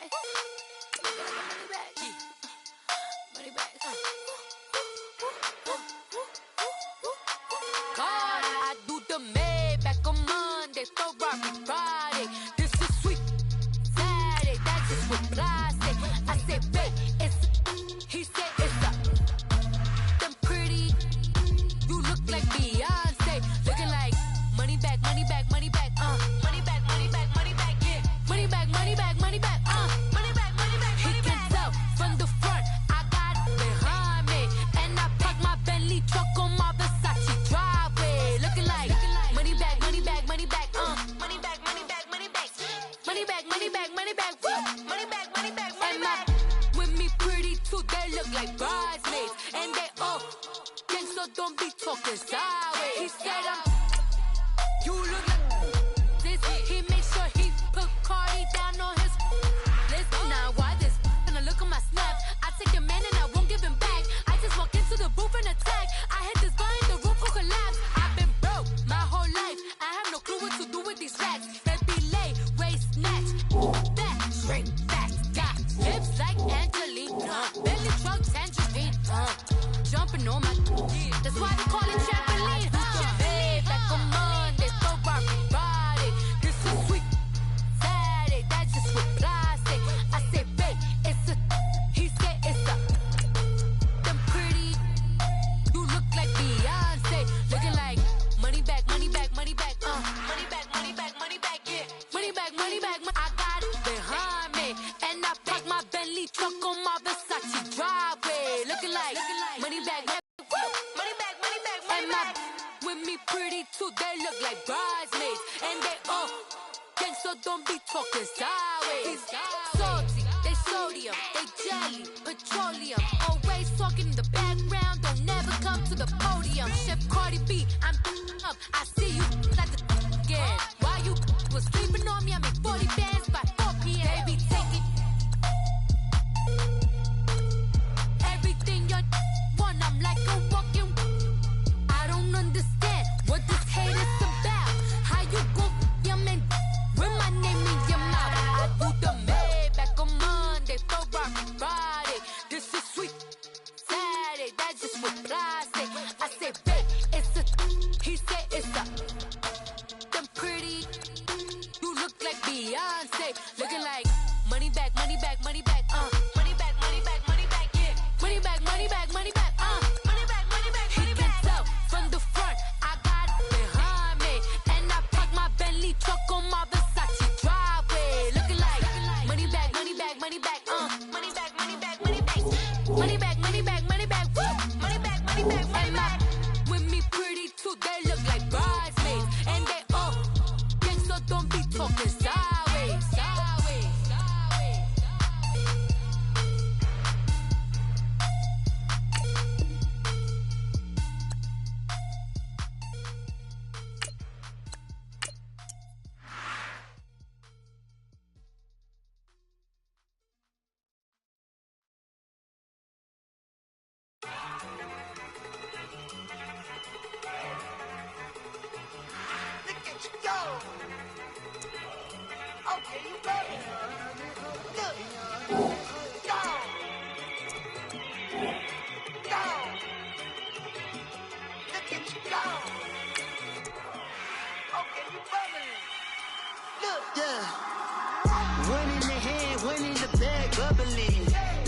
bag. Money bag. Money bag. God, I do the Maybach on Monday, Ferrari Friday. This is sweet Saturday, that's just what plastic. I say, babe, it's, he said it's a, them pretty, you look like Beyonce, looking like money back, money back, money back, money back, money back, money back, yeah, money back, money back, money back, money back, money back, money back. He can tell from the front, I got it behind me, and I park my Bentley truck on my Versace driveway, looking like money back, money back, money back, money back, money back, money back, money back, money back, money back, money back, money back, money back. With me pretty too, they look like bridesmaids, and they all gang, so don't be talking sideways. He said you look like this. He make sure he put Cardi down on his list. Now why this? When I look at my snap, I take your man and I won't give him back. I just walk into the booth and attack. I hit this guy in the roof who collapse. I've been broke my whole life. I have no clue what to do with these racks. Baby lay, waist snatch, back, straight back. Got hips like Angelina, belly truck tangerine, jumping on my. That's why they call it trampoline. Back on Monday, Ferrari Friday. This is sweet Saturday, that's just with plastic. I say, babe, it's a. He said it's a. Them pretty, you look like Beyonce, looking like money back, money back, money back, money back, money back, money back, yeah, money back, money back. I got it behind me, and I park my Bentley truck on my Versace driveway, looking like money back, money back, money back, money back. With me pretty too, they look like bridesmaids, and they all gang, so don't be talking sideways. Salty, they sodium, they jelly, petroleum. Always talking in the background, don't never come to the podium. Chef Cardi B, I'm up. I see you like the again. Why you was sleeping on me? I make 40 bands by 4 p.m. Baby, take it. Everything you want, I'm like a walking. I don't understand what this hate is about. How you go your man with my name in your mouth? I do the Maybach on Monday, Ferrari Friday. This is sweet Saturday, that's just with plastic. I say, babe, it's a. He said it's a. Them pretty, you look like Beyonce, looking like money back, money back, money back, money back, money back, money back, yeah, money back, money back, money back, money back, money back. He can tell from the front, I got it behind me, and I park my Bentley truck on my Versace driveway, looking like money back, money back, money back, money back, money back, money back, money back, money back, money back, money back, money back, money back. With me pretty too, they look like bridesmaids, and they all gang, so don't be talking sideways, sideways, sideways. Look at you go. Okay, you ready? Look. Go. Go. Look at you go. Okay, you ready? Look. Yeah. One in the hand, one in the bag, bubbling.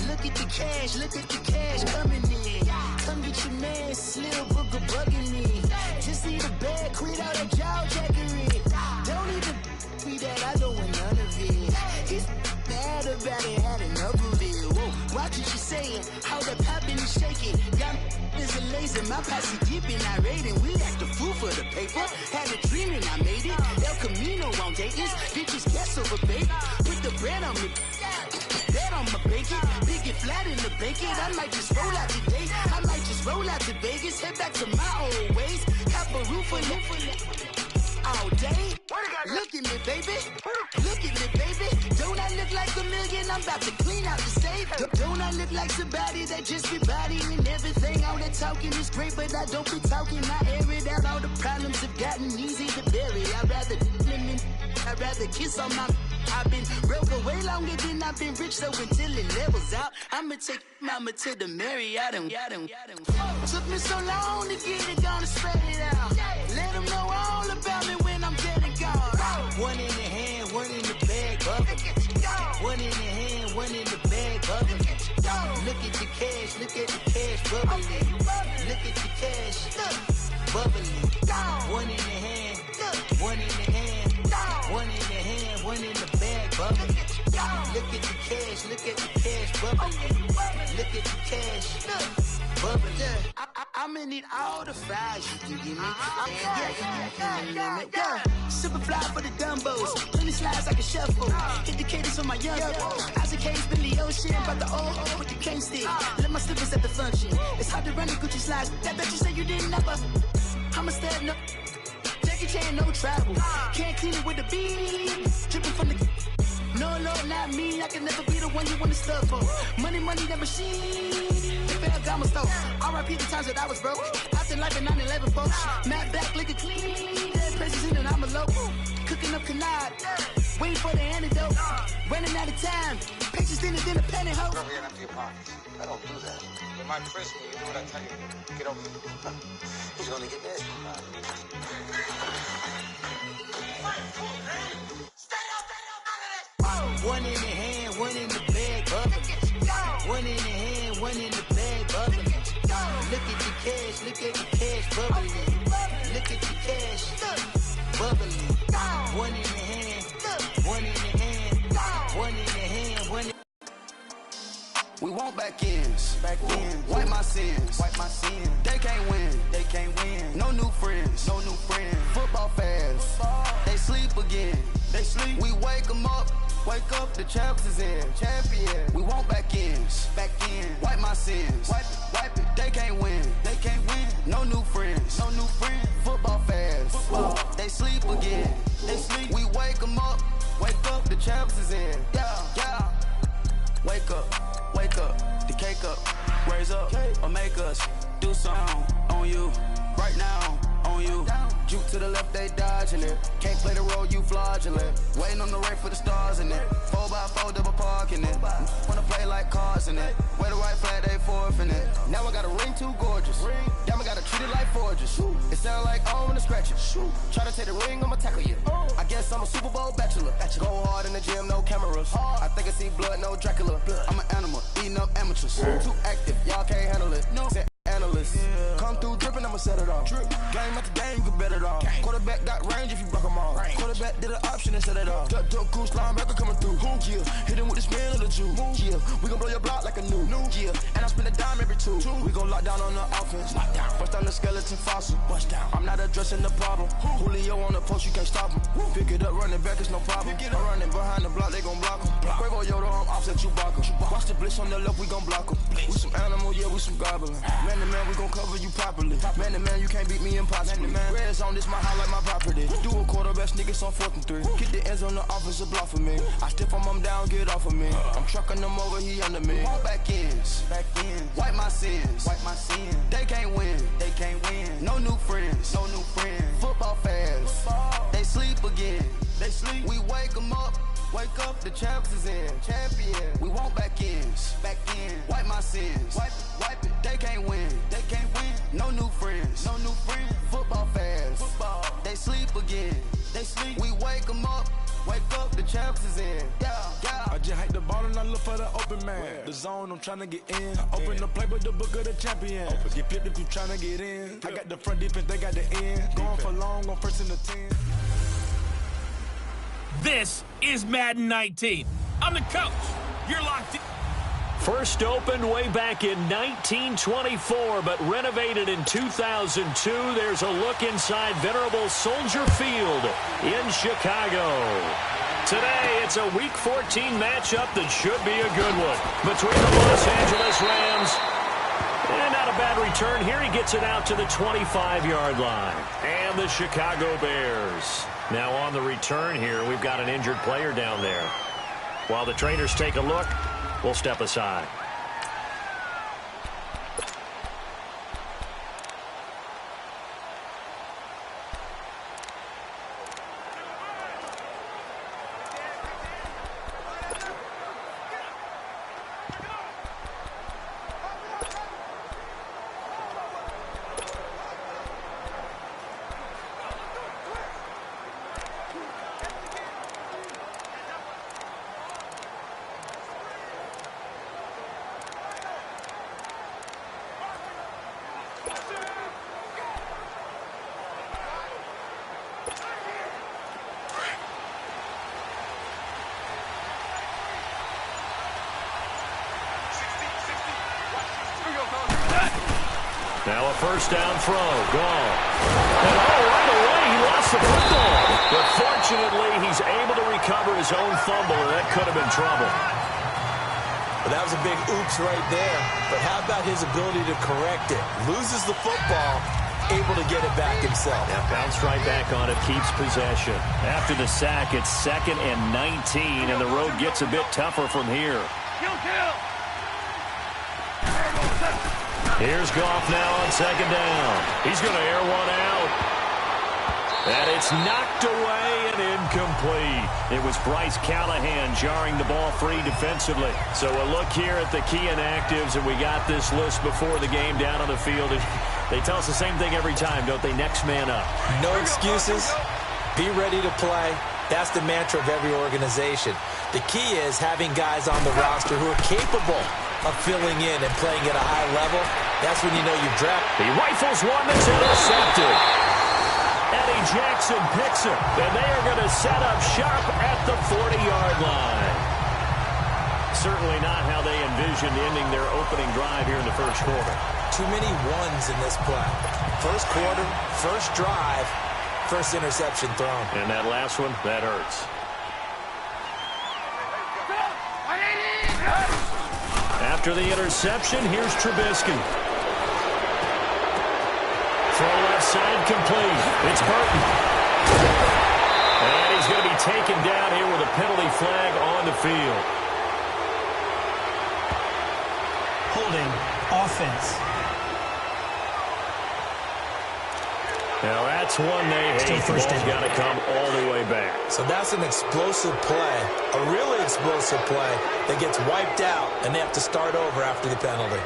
Look at the cash coming in. Come get your man, Slim Booker bugging me. Just need a bag, quit all that jaw jackery. Don't even be that, I don't want none of it. He's mad about it, had enough of it. Whoa, watch what you saying, how the poppin' is shaking. Y'all is a lazy, my posse deep and irate, and we act the fool for the paper. Had a dream and I made it. El Camino on Dayton's, bitches guess over baby. Put the bread on me, that on my bacon. Big and flat in the bacon. I might just roll out today. I might just roll out to Vegas, head back to my old ways. Have a roof for all day. Look at me, baby. Look at me, baby. Don't I look like a million? I'm about to clean out the safe. Don't I look like somebody that just be bodying everything? All that talking is great, but I don't be talking. I air it out. All the problems have gotten easy to bury. I'd rather kiss on my. I've been broke away longer than I've been rich, so until it levels out, I'ma take mama to the Marriott and took me so long to get it, gonna spread it out. Let them know all about me when I'm dead and gone. One in the hand, one in the bag, bubbling. One in the hand, one in the bag, bubbling. Look at the cash, look at the cash, bubbling. Look at the cash, bubbling. One in the hand, one in the hand, one in the hand, one in the bag, bubbling. Look at the cash, look at the cash, bubbling. Look at the cash, bubbling. I'ma need all the fries you can give me. Super fly for the dumbos. Plenty slides like a shuffle. Hit the cadence on my young. Isaac Hayes, Billy Ocean. About the old hole with the cane stick. Let my slippers at the function. It's hard to run the Gucci slides. That bet you say you didn't never. I'm a stab, no. Jackie Chan, no travel. Can't clean it with the beat. Dripping from the. No, not me. I can never be the one you want to stuff for. Money, that machine. Ferragamo stove. R.I.P. the times that I was broke. Out in life in 9/11, folks. Matte black, liquor clean. Dead places in an envelope. Cooking up canard. Waiting for the antidote. Running out of time. Pictures in a penny hoe. Never get empty your pockets. I don't do that. You might press me. You do what I tell you. Get over it. He's gonna get nasty. One in the hand, one in the bag, bubbling. One in the hand, one in the bag, bubbling. Look at the cash, look at the cash, bubbling. Look at the cash, bubbling. One in the hand, one in the hand, one in the hand, one in. We want back ends, wipe my sins, They can't win, No new friends, Football fans, they sleep again. We wake them up, the champs is in. Champion. We want back ends, wipe my sins, wipe it. They can't win, No new friends, Football fans, they sleep again. We wake them up, the champs is in. Yeah. Wake up, the cake up, raise up, or make us do something on you, right now, on you. Juke to the left, they dodging it. Can't play the role, you fraudulent. Waiting on the right for the stars in it. 4x4 double parking it. Wanna play like cars in it. Wear the right flag, they forfeiting it. Now I got a ring too gorgeous. Damn, I gotta treat it like forges. It sound like I wanna scratch it. Try to take the ring, I'ma tackle you. I guess I'm a Super Bowl bachelor. Go hard in the gym, no cameras. I think I see blood, no Dracula. I'm an animal, eating up amateurs. Too active, y'all can't handle it. Say analyst. Come through dripping, I'ma set it off. Game after game, you can bet it off. Quarterback got range if you block them all. Quarterback did an option and set it off. Duck, goose, linebacker coming through. Yeah, hit him with the spin of the Jew. Yeah, we gon' blow your block like a new. Yeah, and I spend a dime every two. We gon' lock down on the offense. Bust down the skeleton fossil. I'm not addressing the problem. Julio on the post, you can't stop him. Pick it up, running back, it's no problem. I'm running behind the block, they gon' block him. Quavo Yoda, I'm offset Chewbacca. Watch the blitz on the left, we gon' block him. We some animal, yeah, we some goblin. Man to man, we gon' cover you properly. Man to man, you can't beat me impossibly. Red zone, this my highlight, my property. Do a quarter best niggas on 4th and 3. Get the ends on the offensive block for me. I step on him down, get off of me. I'm trucking them over, he under me. Want back ends, wipe my sins, They can't win, No new friends, Football fans, they sleep again. We wake them up, the champs is in. Champion. We want back ends, wipe my sins, wipe it. They can't win, No new friends, Football fans, they sleep again. We wake them up, the champs is in. Yeah. I just hate the ball and I look for the open man. The zone, I'm trying to get in. Open the playbook, the book of the champion. Get flipped if you trying to get in. I got the front defense, they got the end. Going for long, going first in the 10. This is Madden 19. I'm the coach. You're locked in. First opened way back in 1924, but renovated in 2002. There's a look inside venerable Soldier Field in Chicago. Today, it's a Week 14 matchup that should be a good one between the Los Angeles Rams. And not a bad return here. He gets it out to the 25-yard line. And the Chicago Bears. Now on the return here, we've got an injured player down there. While the trainers take a look, we'll step aside. Now a first down throw. Gone. And right away, he lost the football. But fortunately, he's able to recover his own fumble, and that could have been trouble. Well, that was a big oops right there. But how about his ability to correct it? Loses the football, able to get it back himself. Yeah, bounced right back on it, keeps possession. After the sack, it's 2nd and 19, and the road gets a bit tougher from here. Here's Goff now on 2nd down. He's going to air one out. And it's knocked away and incomplete. It was Bryce Callahan jarring the ball free defensively. So a look here at the key inactives, and we got this list before the game down on the field. They tell us the same thing every time, don't they? Next man up. No excuses. Be ready to play. That's the mantra of every organization. The key is having guys on the roster who are capable of filling in and playing at a high level. That's when you know you've drafted. He rifles one that's intercepted. Eddie Jackson picks it, and they are going to set up shop at the 40-yard line. Certainly not how they envisioned ending their opening drive here in the first quarter. Too many ones in this play. First quarter, first drive, first interception thrown. And that last one, that hurts. After the interception, here's Trubisky. Throw left side complete. It's Burton. And he's going to be taken down here with a penalty flag on the field. Holding offense. Now that's one they hate. Ball's got to come all the way back. So that's an explosive play, a really explosive play that gets wiped out, and they have to start over after the penalty.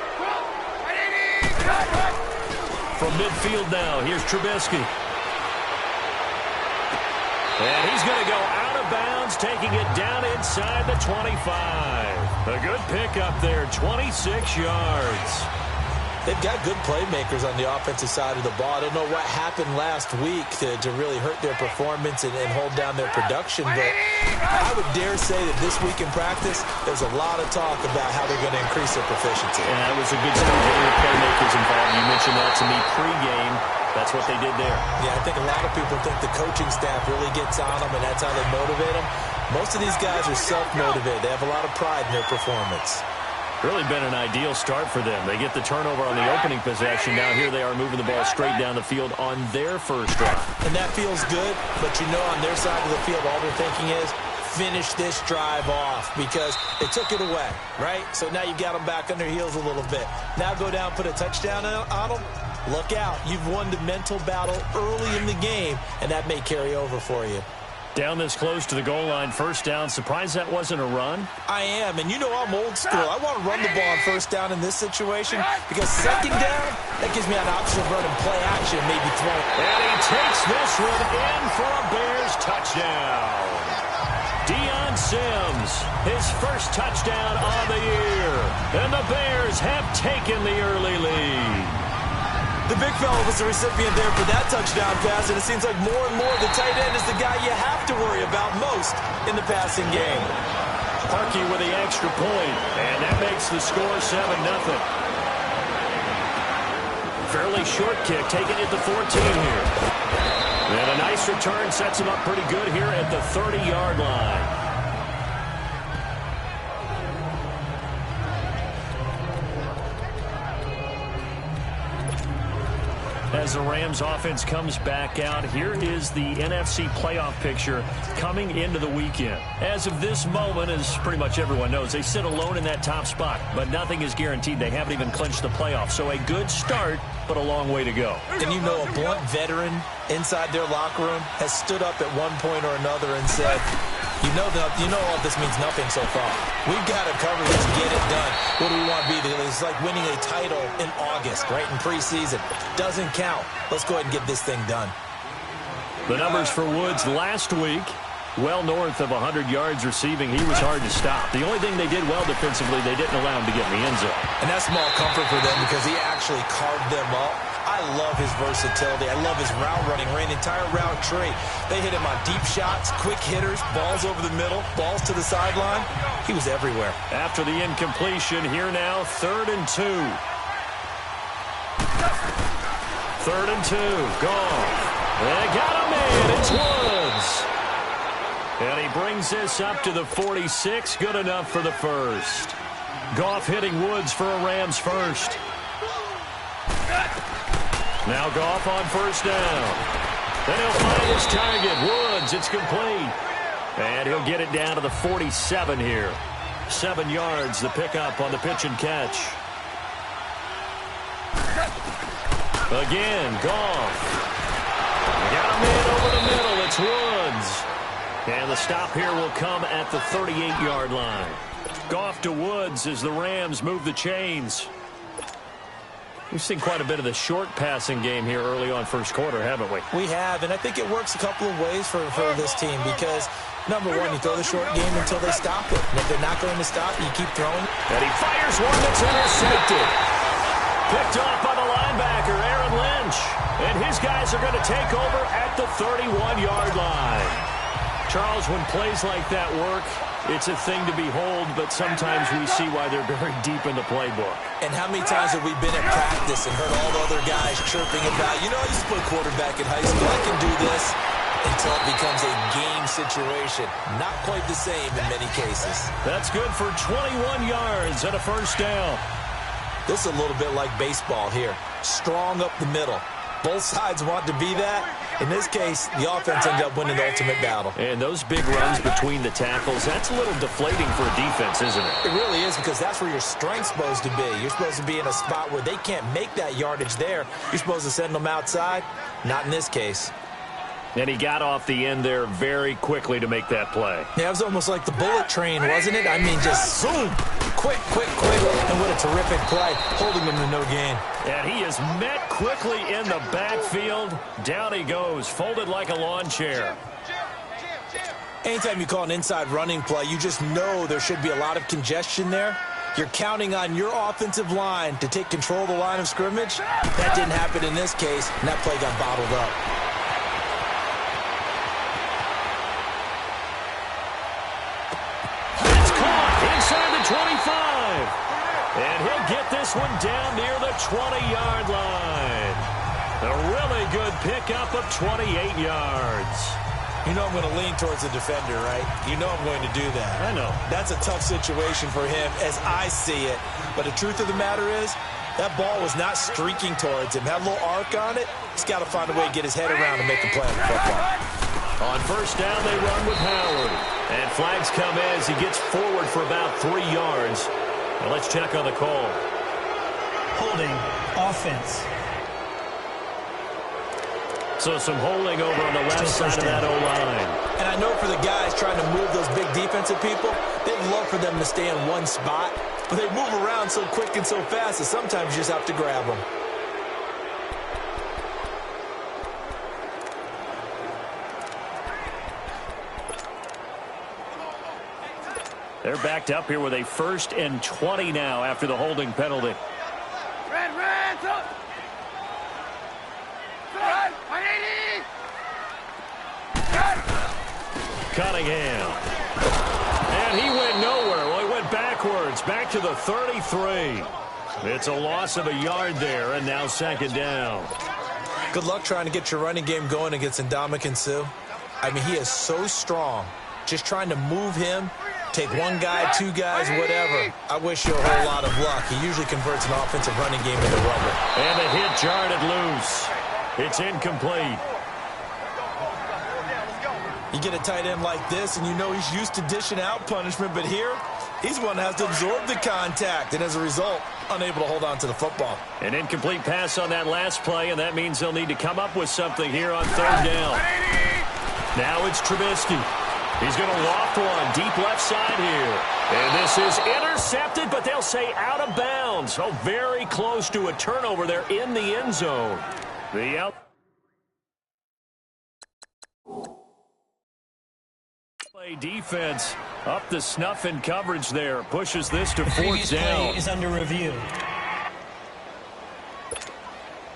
From midfield now, here's Trubisky. And he's going to go out of bounds, taking it down inside the 25. A good pickup there, 26 yards. They've got good playmakers on the offensive side of the ball. I don't know what happened last week to really hurt their performance and hold down their production, but I would dare say that this week in practice, there's a lot of talk about how they're going to increase their proficiency. And that was a good start getting the playmakers involved. You mentioned that to me pregame. That's what they did there. Yeah, I think a lot of people think the coaching staff really gets on them, and that's how they motivate them. Most of these guys are self-motivated. They have a lot of pride in their performance. Really been an ideal start for them. They get the turnover on the opening possession. Now here they are moving the ball straight down the field on their first drive. And that feels good, but you know on their side of the field, all they're thinking is, finish this drive off because they took it away, right? So now you got them back on their heels a little bit. Now go down, put a touchdown on them. Look out. You've won the mental battle early in the game, and that may carry over for you. Down this close to the goal line, first down. Surprised that wasn't a run? I am, and you know I'm old school. I want to run the ball on first down in this situation because second down, that gives me an option of running play action, maybe throw. And he takes this one in for a Bears touchdown. Deion Sims, his first touchdown of the year. And the Bears have taken the early lead. The big fella was the recipient there for that touchdown pass, and it seems like more and more the tight end is the guy you have to worry about most in the passing game. Parkey with the extra point, and that makes the score 7-0. Fairly short kick, taking it to 14 here. And a nice return sets him up pretty good here at the 30-yard line. As the Rams offense comes back out, here is the NFC playoff picture coming into the weekend. As of this moment, as pretty much everyone knows, they sit alone in that top spot, but nothing is guaranteed. They haven't even clinched the playoffs, so a good start, but a long way to go. And you know a blunt veteran inside their locker room has stood up at one point or another and said, you know all this means nothing so far. We've got to cover this, get it done. What do we want to be? It's like winning a title in August, right, in preseason. Doesn't count. Let's go ahead and get this thing done. The numbers for Woods last week, well north of 100 yards receiving. He was hard to stop. The only thing they did well defensively, they didn't allow him to get in the end zone. And that's small comfort for them because he actually carved them up. I love his versatility. I love his route running. Ran the entire route tree. They hit him on deep shots, quick hitters, balls over the middle, balls to the sideline. He was everywhere. After the incompletion, here now, 3rd and 2. 3rd and 2. Goff. They got him in. It's Woods. And he brings this up to the 46. Good enough for the first. Goff hitting Woods for a Rams first. Now Goff on 1st down. Then he'll find his target. Woods, it's complete. And he'll get it down to the 47 here. 7 yards, the pickup on the pitch and catch. Again, Goff. Got him in over the middle. It's Woods. And the stop here will come at the 38-yard line. Goff to Woods as the Rams move the chains. We've seen quite a bit of the short passing game here early on first quarter, haven't we? We have, and I think it works a couple of ways for this team because, number one, you throw the short game until they stop it. And if they're not going to stop, you keep throwing. And he fires one that's intercepted. Picked off by the linebacker, Aaron Lynch. And his guys are going to take over at the 31-yard line. Charles, when plays like that work, it's a thing to behold, but sometimes we see why they're very deep in the playbook. And how many times have we been at practice and heard all the other guys chirping about, you know, I used to play quarterback in high school, I can do this, until it becomes a game situation. Not quite the same in many cases. That's good for 21 yards and a 1st down. This is a little bit like baseball here. Strong up the middle. Both sides want to be that. In this case, the offense ended up winning the ultimate battle. And those big runs between the tackles, that's a little deflating for a defense, isn't it? It really is, because that's where your strength's supposed to be. You're supposed to be in a spot where they can't make that yardage there. You're supposed to send them outside. Not in this case. And he got off the end there very quickly to make that play. Yeah, it was almost like the bullet train, wasn't it? I mean, just zoom. Quick, quick, quick. And what a terrific play, holding him to no gain. And he is met quickly in the backfield. Down he goes, folded like a lawn chair. Anytime you call an inside running play, you just know there should be a lot of congestion there. You're counting on your offensive line to take control of the line of scrimmage. That didn't happen in this case, and that play got bottled up. It's caught inside the 25. And he'll get this one down near the 20-yard line. A really good pickup of 28 yards. You know I'm going to lean towards the defender, right? You know I'm going to do that. I know. That's a tough situation for him as I see it. But the truth of the matter is, that ball was not streaking towards him. Had a little arc on it. He's got to find a way to get his head around and make a play on the football. On 1st down, they run with Howard. And flags come as he gets forward for about 3 yards. Now let's check on the call. Holding, offense. So some holding over on the left side of that O-line. And I know for the guys trying to move those big defensive people, they'd love for them to stay in one spot. But they move around so quick and so fast that sometimes you just have to grab them. They're backed up here with a 1st and 20 now after the holding penalty. Red, up. Red, 180. Cunningham. And he went nowhere. Well, he went backwards, back to the 33. It's a loss of a yard there, and now 2nd down. Good luck trying to get your running game going against Ndamukong Suh. I mean, he is so strong. Just trying to move him, take one guy, 2 guys, whatever. I wish you a whole lot of luck. He usually converts an offensive running game into rubber. And the hit jarred it loose. It's incomplete. You get a tight end like this, and you know he's used to dishing out punishment, but here, he's one that has to absorb the contact, and as a result, unable to hold on to the football. An incomplete pass on that last play, and that means they'll need to come up with something here on 3rd down. Now it's Trubisky. He's going to loft one deep left side here. And this is intercepted, but they'll say out of bounds. So very close to a turnover there in the end zone. The out. Play defense up the snuff in coverage there. Pushes this to 4th down. Play is under review.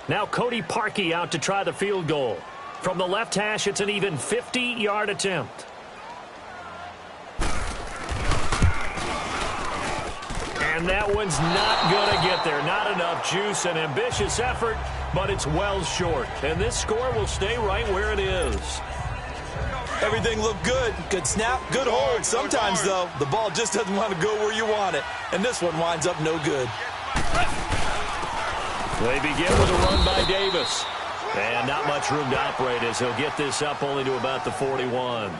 Now Cody Parkey out to try the field goal. From the left hash, it's an even 50-yard attempt. And that one's not going to get there. Not enough juice. An ambitious effort, but it's well short. And this score will stay right where it is. Everything looked good. Good snap, good hold. Sometimes, though, the ball just doesn't want to go where you want it. And this one winds up no good. They begin with a run by Davis. And not much room to operate as he'll get this up only to about the 41.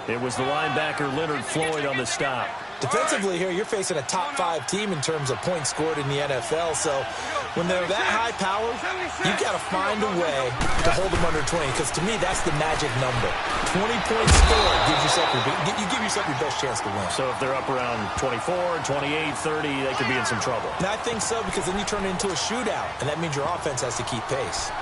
It was the linebacker Leonard Floyd on the stop. Defensively here, you're facing a top 5 team in terms of points scored in the NFL. So when they're that high powered, you got to find a way to hold them under 20. Because to me, that's the magic number. 20 points scored gives yourself you give yourself your best chance to win. So if they're up around 24, 28, 30, they could be in some trouble. And I think so, because then you turn it into a shootout, and that means your offense has to keep pace.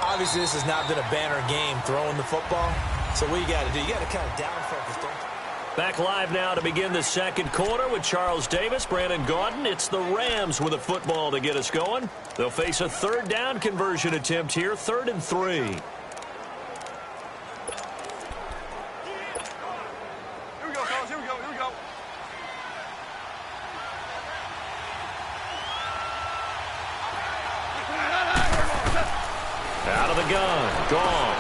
Obviously, this has not been a banner game throwing the football. So what you got to do, you got to kind of down focus, don't you? Back live now to begin the second quarter with Charles Davis, Brandon Gaudin. It's the Rams with a football to get us going. They'll face a third down conversion attempt here, 3rd and 3. Here we go, fellas. Here we go. Here we go. Out of the gun. Gone.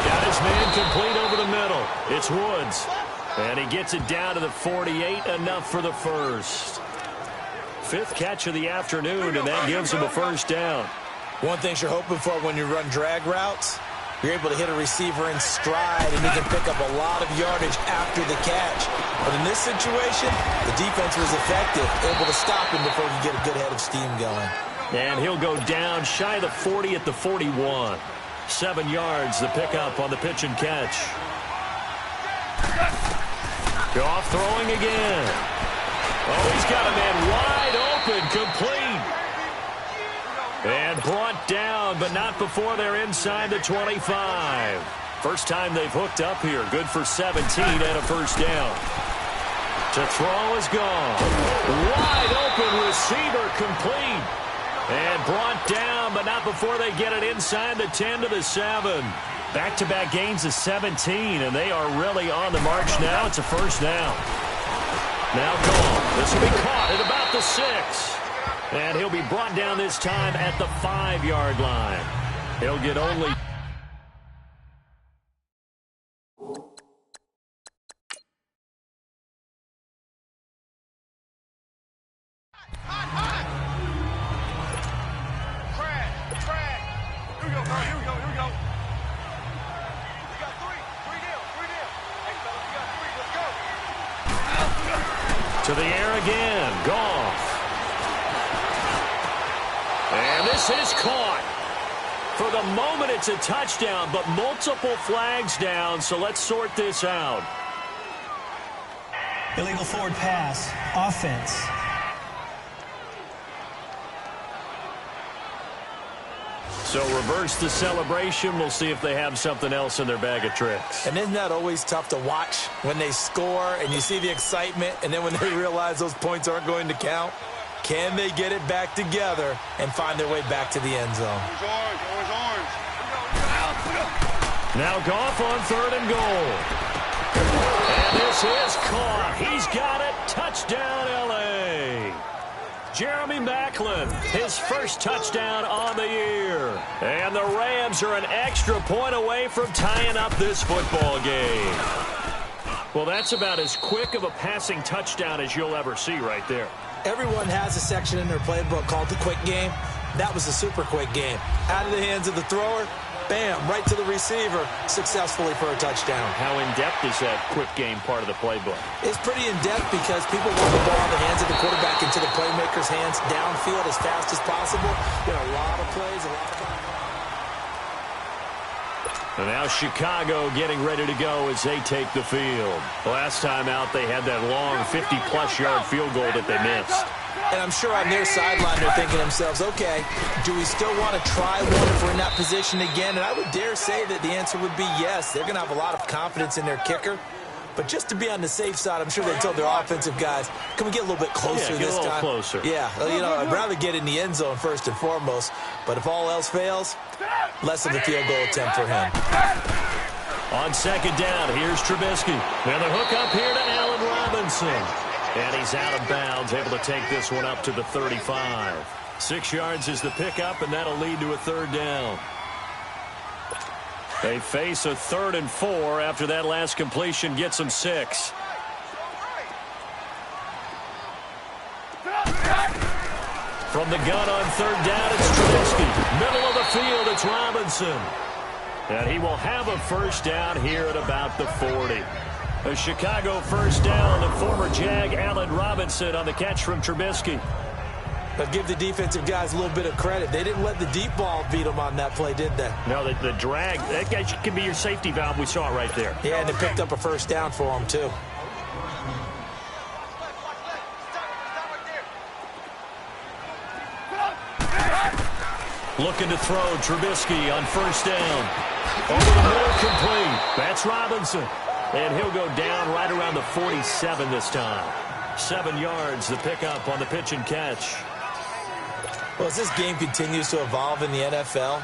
Got his man complete over the middle. It's Woods. And he gets it down to the 48, enough for the first. 5th catch of the afternoon, and that gives him a first down. One thing you're hoping for when you run drag routes, you're able to hit a receiver in stride, and he can pick up a lot of yardage after the catch. But in this situation, the defense was effective, able to stop him before he could get a good head of steam going. And he'll go down shy of the 40 at the 41. 7 yards, the pickup on the pitch and catch. Goff throwing again. Oh, he's got a man wide open, complete. And brought down, but not before they're inside the 25. First time they've hooked up here. Good for 17 and a first down. To throw is gone. Wide open receiver, complete. And brought down, but not before they get it inside the 10 to the 7. Back-to-back gains of 17, and they are really on the march now. It's a first down. Now gone. This will be caught at about the 6. And he'll be brought down this time at the 5-yard line. He'll get only... To the air again. Goff. And this is caught. For the moment, it's a touchdown, but multiple flags down, so let's sort this out. Illegal forward pass. Offense. So reverse the celebration. We'll see if they have something else in their bag of tricks. And isn't that always tough to watch when they score and you see the excitement, and then when they realize those points aren't going to count? Can they get it back together and find their way back to the end zone? Now Goff on 3rd and goal. And this is caught. He's got it. Touchdown, L.A. Jeremy Maclin, his first touchdown on the year. And the Rams are an extra point away from tying up this football game. Well, that's about as quick of a passing touchdown as you'll ever see right there. Everyone has a section in their playbook called the quick game. That was a super quick game. Out of the hands of the thrower, bam, right to the receiver, successfully for a touchdown. How in-depth is that quick game part of the playbook? It's pretty in-depth because people want the ball in the hands of the quarterback into the playmaker's hands downfield as fast as possible. There are a lot of plays, a lot of... And now Chicago getting ready to go as they take the field. Last time out, they had that long 50-plus yard field goal that they missed. And I'm sure on their sideline they're thinking to themselves, okay, do we still want to try one if we're in that position again? And I would dare say that the answer would be yes. They're going to have a lot of confidence in their kicker. But just to be on the safe side, I'm sure they told their offensive guys, can we get a little bit closer this time? Closer. Yeah, you know, I'd rather get in the end zone first and foremost. But if all else fails, less of a field goal attempt for him. On 2nd down, here's Trubisky. And the hook up here to Allen Robinson. And he's out of bounds, able to take this one up to the 35. 6 yards is the pickup, and that'll lead to a third down. They face a 3rd and 4 after that last completion gets them 6. From the gun on 3rd down, it's Trubisky. Middle of the field, it's Robinson. And he will have a first down here at about the 40. A Chicago first down, the former Jag Allen Robinson on the catch from Trubisky. But give the defensive guys a little bit of credit. They didn't let the deep ball beat them on that play, did they? No, the drag, that guy can be your safety valve. We saw it right there. Yeah, and they picked up a first down for him, too. Looking to throw, Trubisky on first down. Over the middle, complete. That's Robinson. And he'll go down right around the 47 this time. 7 yards, the pickup on the pitch and catch. Well, as this game continues to evolve in the NFL,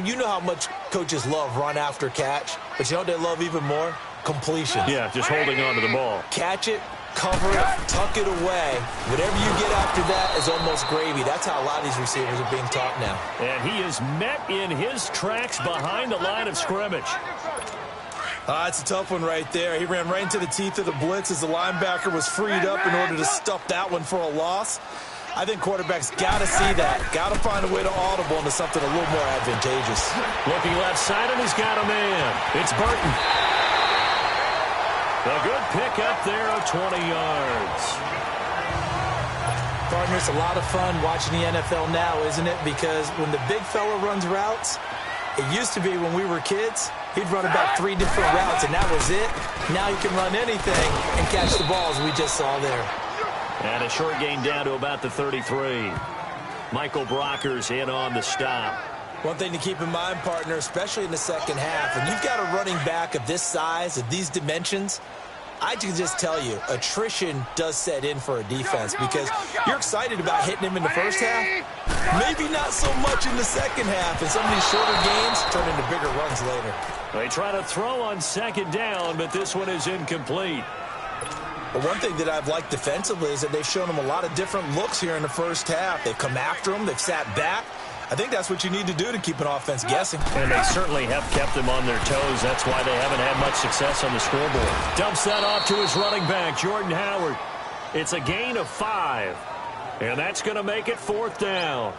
you know how much coaches love run after catch, but you know what they love even more? Completion. Yeah, just holding on to the ball. Catch it, cover it, tuck it away. Whatever you get after that is almost gravy. That's how a lot of these receivers are being taught now. And he is met in his tracks behind the line of scrimmage. It's a tough one right there. He ran right into the teeth of the blitz as the linebacker was freed up in order to stuff that one for a loss. I think quarterbacks got to see that. Got to find a way to audible into something a little more advantageous. Looking left side, and he's got a man. It's Burton. A good pickup there of 20 yards. Partner, it's a lot of fun watching the NFL now, isn't it? Because when the big fella runs routes, it used to be when we were kids, he'd run about 3 different routes, and that was it. Now he can run anything and catch the balls we just saw there. And a short gain down to about the 33. Michael Brockers in on the stop. One thing to keep in mind, partner, especially in the second half, when you've got a running back of this size, of these dimensions, I can just tell you, attrition does set in for a defense because you're excited about hitting him in the first half. Maybe not so much in the second half, and some of these shorter games turn into bigger runs later. They try to throw on second down, but this one is incomplete. But one thing that I've liked defensively is that they've shown him a lot of different looks here in the first half. They've come after him. They've sat back. I think that's what you need to do to keep an offense guessing. And they certainly have kept them on their toes. That's why they haven't had much success on the scoreboard. Dumps that off to his running back, Jordan Howard. It's a gain of 5. And that's going to make it 4th down.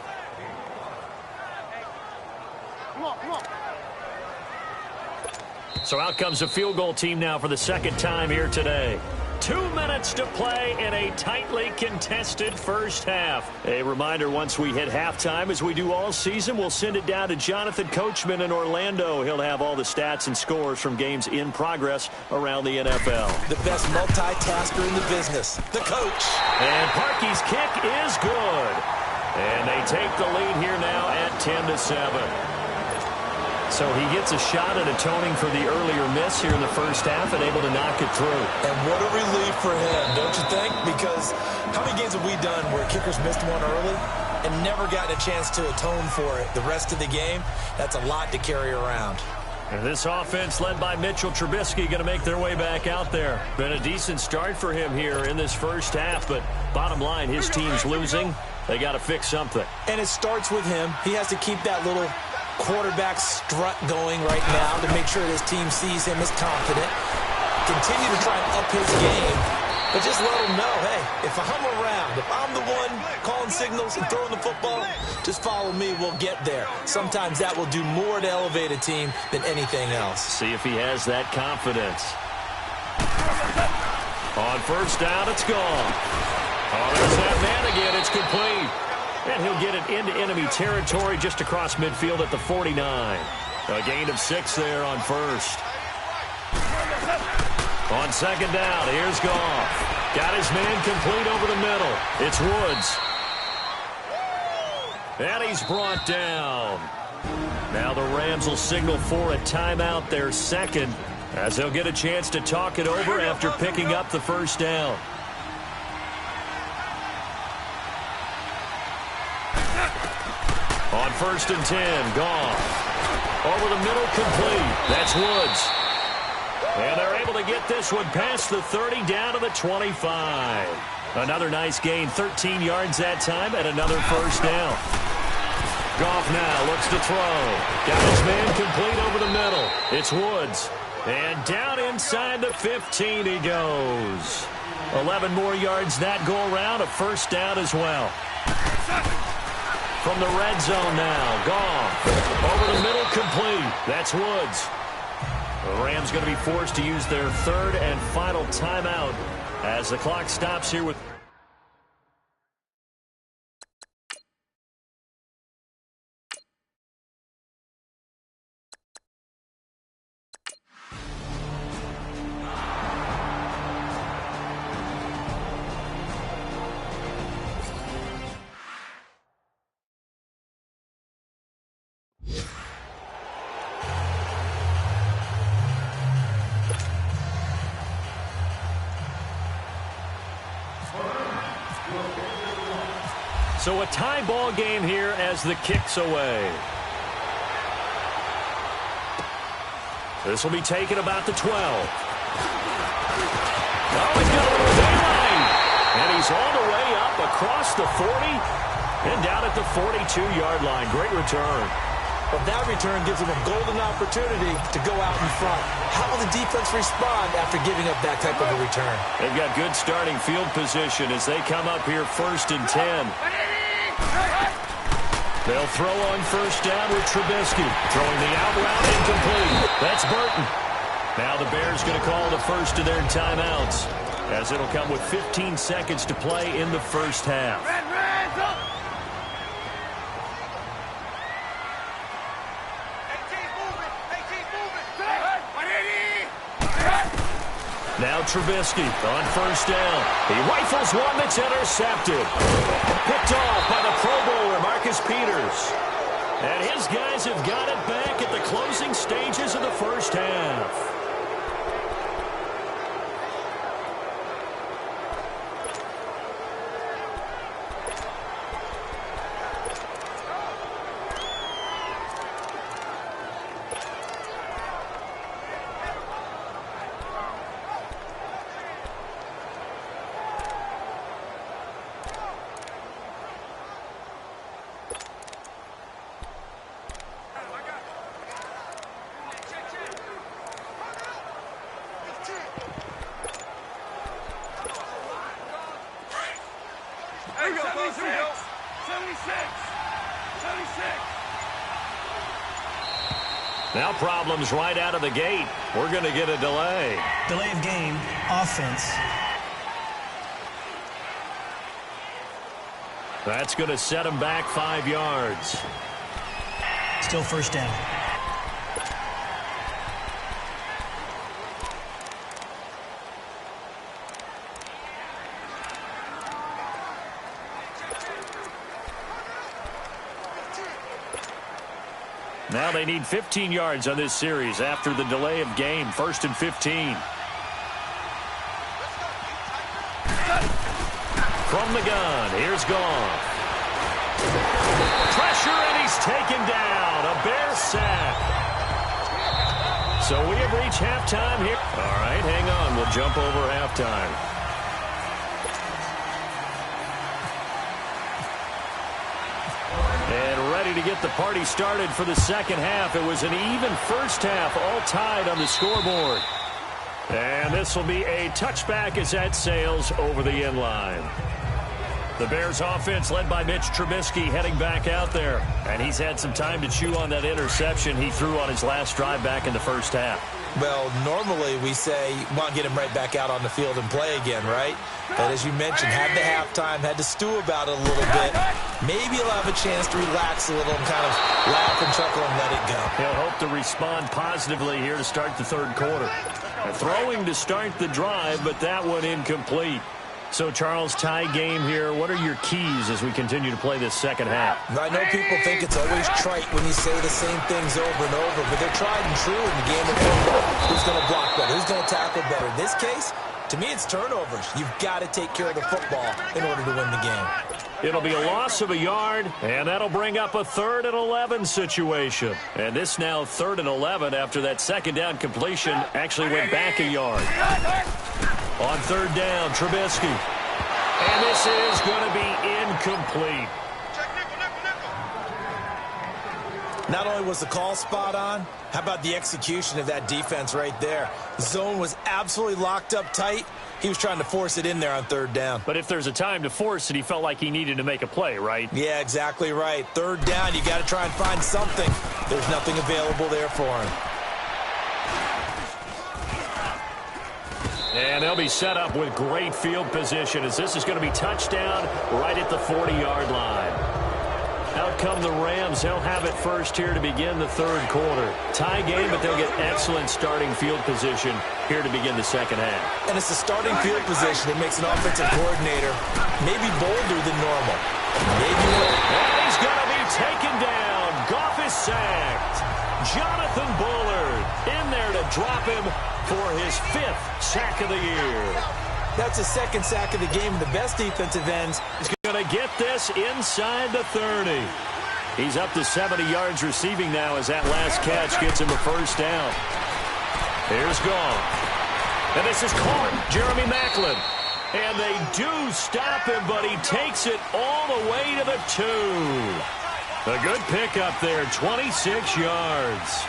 So out comes the field goal team now for the second time here today. 2 minutes to play in a tightly contested first half. A reminder, once we hit halftime, as we do all season, we'll send it down to Jonathan Coachman in Orlando. He'll have all the stats and scores from games in progress around the NFL. The best multitasker in the business, the coach. And Parkey's kick is good. And they take the lead here now at 10-7. So he gets a shot at atoning for the earlier miss here in the first half and able to knock it through. And what a relief for him, don't you think? Because how many games have we done where kickers missed one early and never gotten a chance to atone for it the rest of the game? That's a lot to carry around. And this offense led by Mitchell Trubisky going to make their way back out there. Been a decent start for him here in this first half, but bottom line, his team's losing. They got to fix something. And it starts with him. He has to keep that little quarterback strut going right now to make sure his team sees him as confident. Continue to try and up his game, but just let him know, hey, if I'm around, if I'm the one calling signals and throwing the football, just follow me, we'll get there. Sometimes that will do more to elevate a team than anything else. See if he has that confidence. On first down, it's gone. Oh, there's that man again. It's complete. And he'll get it into enemy territory just across midfield at the 49. A gain of 6 there on first. On second down, here's Goff. Got his man complete over the middle. It's Woods. And he's brought down. Now the Rams will signal for a timeout, their second, as they'll get a chance to talk it over after picking up the first down. On 1st and 10, Goff. Over the middle, complete. That's Woods. And they're able to get this one past the 30 down to the 25. Another nice gain, 13 yards that time, and another first down. Goff now looks to throw. Got his man complete over the middle. It's Woods. And down inside the 15 he goes. 11 more yards that go around, a first down as well. From the red zone now, Goff. Over the middle, complete. That's Woods. The Rams going to be forced to use their third and final timeout as the clock stops here with... So a tie ball game here as the kick's away. This will be taken about the 12. Oh, he's got a little daylight. And he's all the way up across the 40 and down at the 42-yard line. Great return. Well, that return gives them a golden opportunity to go out in front. How will the defense respond after giving up that type of a return? They've got good starting field position as they come up here 1st and 10. They'll throw on first down with Trubisky. Throwing the out route incomplete. That's Burton. Now the Bears going to call the first of their timeouts as it'll come with 15 seconds to play in the first half. Now Trubisky on first down. He rifles one that's intercepted. Picked off by the Pro Bowler, Marcus Peters. And his guys have got it back at the closing stages of the first half. Now problems right out of the gate. We're going to get a delay. Delay of game, offense. That's going to set him back 5 yards. Still first down. Now they need 15 yards on this series after the delay of game. 1st and 15. From the gun, here's Goff. Pressure, and he's taken down. A Bear sack. So we have reached halftime here. All right, hang on. We'll jump over halftime. To get the party started for the second half. It was an even first half, all tied on the scoreboard. And this will be a touchback as that sails over the end line. The Bears offense led by Mitch Trubisky heading back out there. And he's had some time to chew on that interception he threw on his last drive back in the first half. Well, normally we say, well, get him right back out on the field and play again, right? But as you mentioned, had the halftime, had to stew about it a little bit. Maybe he'll have a chance to relax a little and kind of laugh and chuckle and let it go. He'll hope to respond positively here to start the third quarter. Throwing to start the drive, but that one incomplete. So, Charles, tie game here. What are your keys as we continue to play this second half? I know people think it's always trite when you say the same things over and over, but they're tried and true in the game of football. Who's going to block better? Who's going to tackle better? In this case, To me, it's turnovers. You've got to take care of the football in order to win the game. It'll be a loss of a yard, and that'll bring up a 3rd and 11 situation. And this now 3rd and 11 after that second down completion actually went back a yard. On 3rd down, Trubisky. And this is going to be incomplete. Not only was the call spot on, how about the execution of that defense right there? The zone was absolutely locked up tight. He was trying to force it in there on 3rd down. But if there's a time to force it, he felt like he needed to make a play, right? Yeah, exactly right. 3rd down, you got to try and find something. There's nothing available there for him. And they'll be set up with great field position as this is going to be touchdown right at the 40-yard line. Out come the Rams. They'll have it first here to begin the 3rd quarter. Tie game, but they'll get excellent starting field position here to begin the second half. And it's the starting field position that makes an offensive coordinator maybe bolder than normal. Maybe more. And he's going to be taken down. Goff is sacked. Jonathan Bullard in there to drop him for his 5th sack of the year. That's his 2nd sack of the game. The best defensive ends. He's going to get this inside the 30. He's up to 70 yards receiving now as that last catch gets him a first down. Here's Goff. And this is caught. Jeremy Maclin. And they do stop him, but he takes it all the way to the 2. A good pickup there, 26 yards.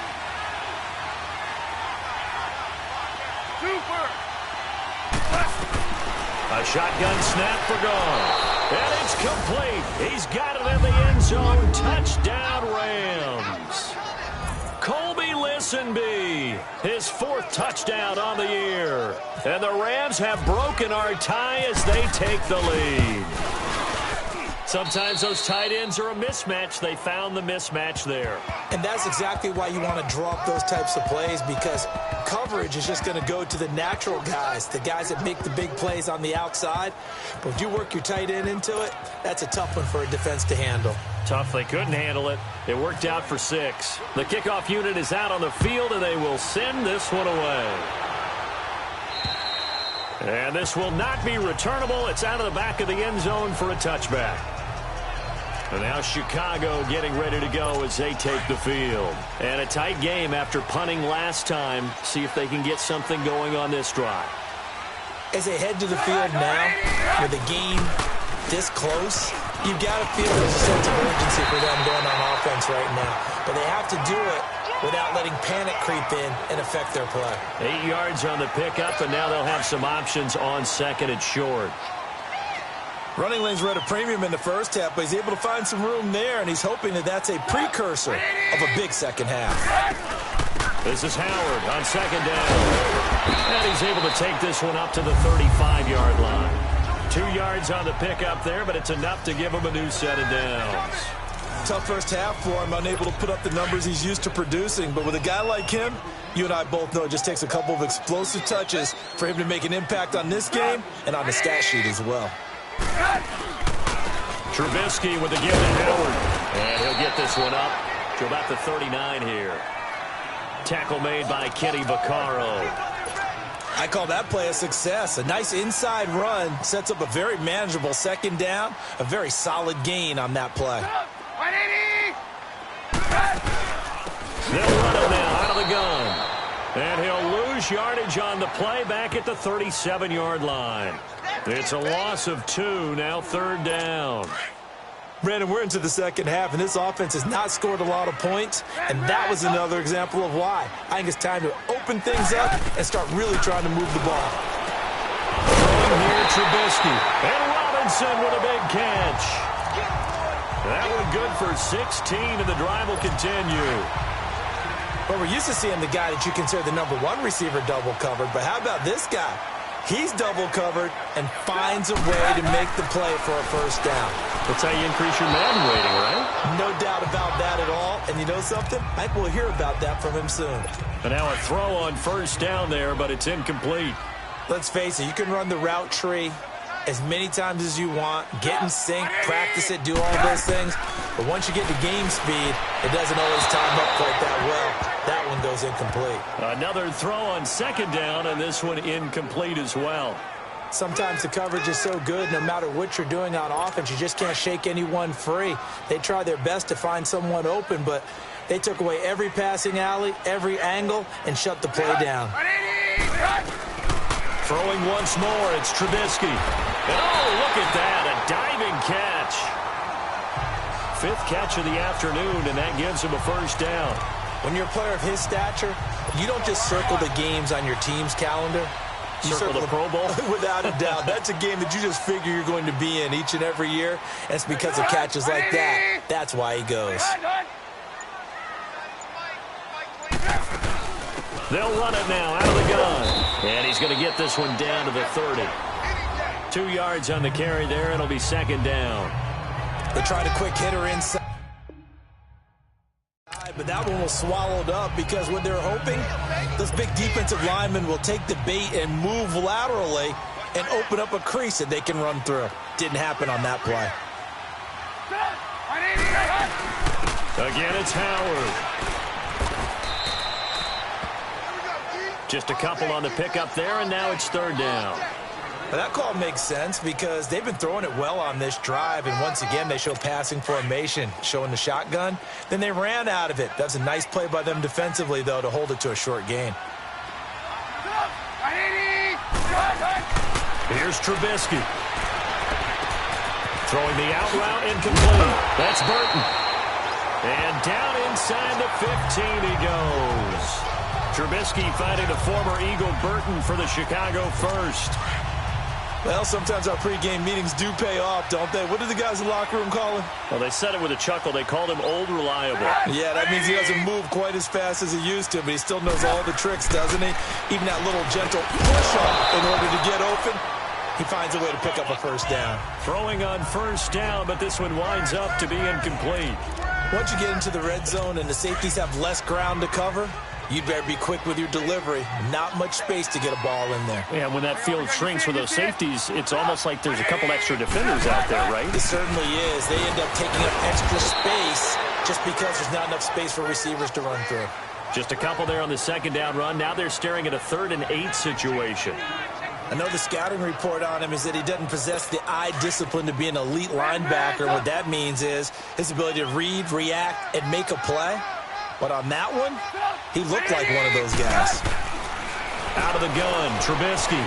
A shotgun snap for Goff. And it's complete. He's got it in the end zone. Touchdown, Rams. Colby Listenbee, his 4th touchdown on the year. And the Rams have broken our tie as they take the lead. Sometimes those tight ends are a mismatch. They found the mismatch there. And that's exactly why you want to draw up those types of plays, because coverage is just going to go to the natural guys, the guys that make the big plays on the outside. But if you work your tight end into it, that's a tough one for a defense to handle. Tough. They couldn't handle it. It worked out for 6. The kickoff unit is out on the field, and they will send this one away. And this will not be returnable. It's out of the back of the end zone for a touchback. And now Chicago getting ready to go as they take the field. And a tight game after punting last time. See if they can get something going on this drive. As they head to the field now, with the game this close, you've got to feel there's a sense of urgency for them going on offense right now. But they have to do it without letting panic creep in and affect their play. 8 yards on the pickup, and now they'll have some options on 2nd and short. Running lanes were at a premium in the first half, but he's able to find some room there, and he's hoping that that's a precursor of a big second half. This is Howard on 2nd down. And he's able to take this one up to the 35-yard line. 2 yards on the pickup there, but it's enough to give him a new set of downs. Tough first half for him, unable to put up the numbers he's used to producing. But with a guy like him, you and I both know it just takes a couple of explosive touches for him to make an impact on this game and on the stat sheet as well. Trubisky with the give to Howard. And he'll get this one up to about the 39 here. Tackle made by Kenny Vaccaro. I call that play a success. A nice inside run sets up a very manageable second down. A very solid gain on that play. They'll run it now out of the gun. And he'll lose yardage on the play back at the 37-yard line. It's a loss of 2, now 3rd down. Brandon, we're into the second half, and this offense has not scored a lot of points, and that was another example of why. I think it's time to open things up and start really trying to move the ball. Throwing here, Trubisky. And Robinson with a big catch. That one good for 16, and the drive will continue. Well, we're used to seeing the guy that you consider the #1 receiver double covered, but how about this guy? He's double covered and finds a way to make the play for a first down. That's how you increase your Madden rating, right? No doubt about that at all. And you know something? I think we'll hear about that from him soon. And now a throw on first down there, but it's incomplete. Let's face it, you can run the route tree as many times as you want, get in sync, practice it, do all those things. But once you get to game speed, it doesn't always time up quite that well. That one goes incomplete. Another throw on second down, and this one incomplete as well. Sometimes the coverage is so good, no matter what you're doing on offense, you just can't shake anyone free. They try their best to find someone open, but they took away every passing alley, every angle, and shut the play down. Throwing once more, it's Trubisky. Oh, look at that, a diving catch. 5th catch of the afternoon, and that gives him a first down. When you're a player of his stature, you don't just circle the games on your team's calendar. You circle the Pro Bowl? Without a doubt. That's a game that you just figure you're going to be in each and every year. And it's because of catches like that. That's why he goes. They'll run it now out of the gun. And he's going to get this one down to the 30. 2 yards on the carry there. It'll be second down. They tried a quick hitter inside. But that one was swallowed up because what they're hoping, those big defensive linemen will take the bait and move laterally and open up a crease that they can run through. Didn't happen on that play. Again, it's Howard. Just a couple on the pickup there, and now it's third down. Well, that call makes sense because they've been throwing it well on this drive, and once again they show passing formation, showing the shotgun. Then they ran out of it. That's a nice play by them defensively, though, to hold it to a short gain. Here's Trubisky. Throwing the out route incomplete. That's Burton. And down inside the 15 he goes. Trubisky finding the former Eagle Burton for the Chicago first. Well, sometimes our pregame meetings do pay off, don't they? What did the guys in the locker room call him? Well, they said it with a chuckle. They called him Old Reliable. Yeah, that means he doesn't move quite as fast as he used to, but he still knows all the tricks, doesn't he? Even that little gentle push-up in order to get open, he finds a way to pick up a first down. Throwing on first down, but this one winds up to be incomplete. Once you get into the red zone and the safeties have less ground to cover, you'd better be quick with your delivery. Not much space to get a ball in there. Yeah, when that field shrinks with those safeties, it's almost like there's a couple extra defenders out there, right? It certainly is. They end up taking up extra space just because there's not enough space for receivers to run through. Just a couple there on the second down run. Now they're staring at a 3rd and 8 situation. I know the scouting report on him is that he doesn't possess the eye discipline to be an elite linebacker. What that means is his ability to read, react, and make a play. But on that one, he looked like one of those guys. Out of the gun, Trubisky.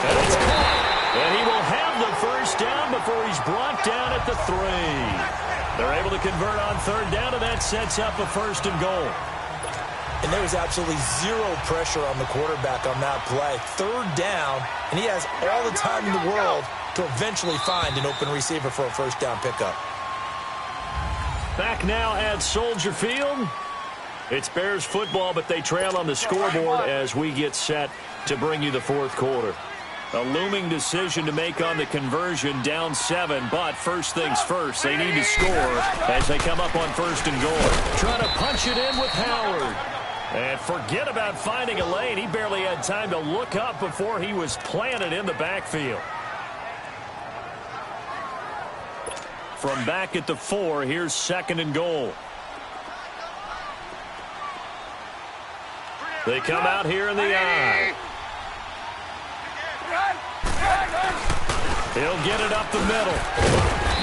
And it's caught. And he will have the first down before he's brought down at the 3. They're able to convert on third down, and that sets up a 1st and goal. And there was absolutely zero pressure on the quarterback on that play. 3rd down, and he has all the time in the world to eventually find an open receiver for a first down pickup. Back now at Soldier Field. It's Bears football, but they trail on the scoreboard as we get set to bring you the 4th quarter. A looming decision to make on the conversion, down 7, but first things first, they need to score as they come up on 1st and goal. Trying to punch it in with Howard. And forget about finding a lane. He barely had time to look up before he was planted in the backfield. From back at the 4, here's 2nd and goal. They come out here in the eye. He'll get it up the middle.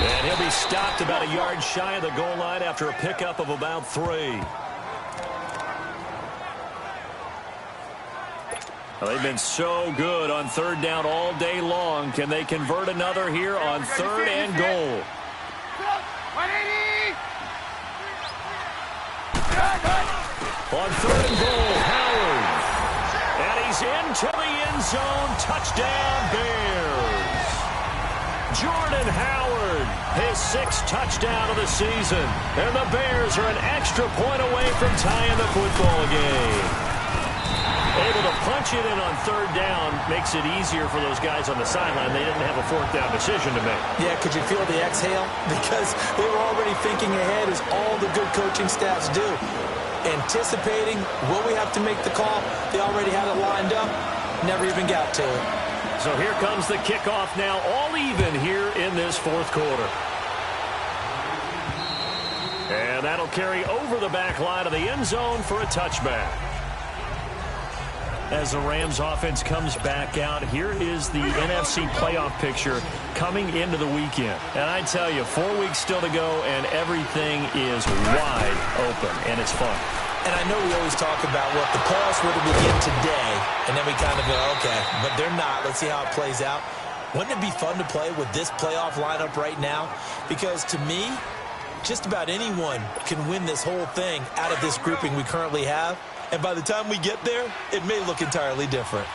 And he'll be stopped about a yard shy of the goal line after a pickup of about 3. Well, they've been so good on 3rd down all day long. Can they convert another here on 3rd and goal? On 3rd and goal, Howard. And he's into the end zone. Touchdown, Bears. Jordan Howard, his 6th touchdown of the season. And the Bears are an extra point away from tying the football game. Able to punch it in on 3rd down makes it easier for those guys on the sideline. They didn't have a 4th down decision to make. Yeah, could you feel the exhale? Because they were already thinking ahead, as all the good coaching staffs do. Anticipating what we have to make the call. They already had it lined up. Never even got to it. So here comes the kickoff now, all even here in this 4th quarter. And That'll carry over the back line of the end zone for a touchback. As the Rams offense comes back out, here is the NFC playoff picture coming into the weekend. And I tell you, 4 weeks still to go, and everything is wide open, and it's fun. And I know we always talk about, well, if the playoffs were to begin today, and then we kind of go, okay, but they're not. Let's see how it plays out. Wouldn't it be fun to play with this playoff lineup right now? Because to me, just about anyone can win this whole thing out of this grouping we currently have. And by the time we get there, it may look entirely different.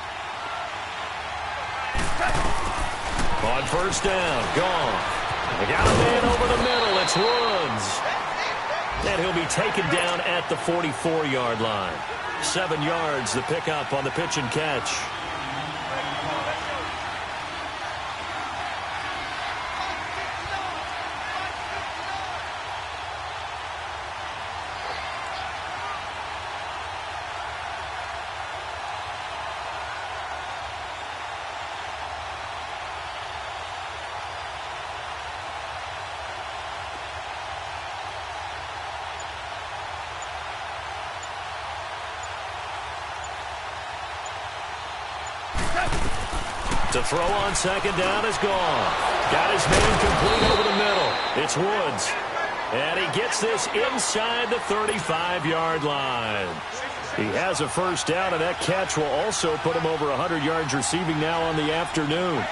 On first down, gone. They got a man over the middle. It's Woods. And he'll be taken down at the 44-yard line. 7 yards, the pickup on the pitch and catch. To throw on second down is gone. Got his man complete over the middle. It's Woods. And he gets this inside the 35-yard line. He has a first down, and that catch will also put him over 100 yards receiving now on the afternoon.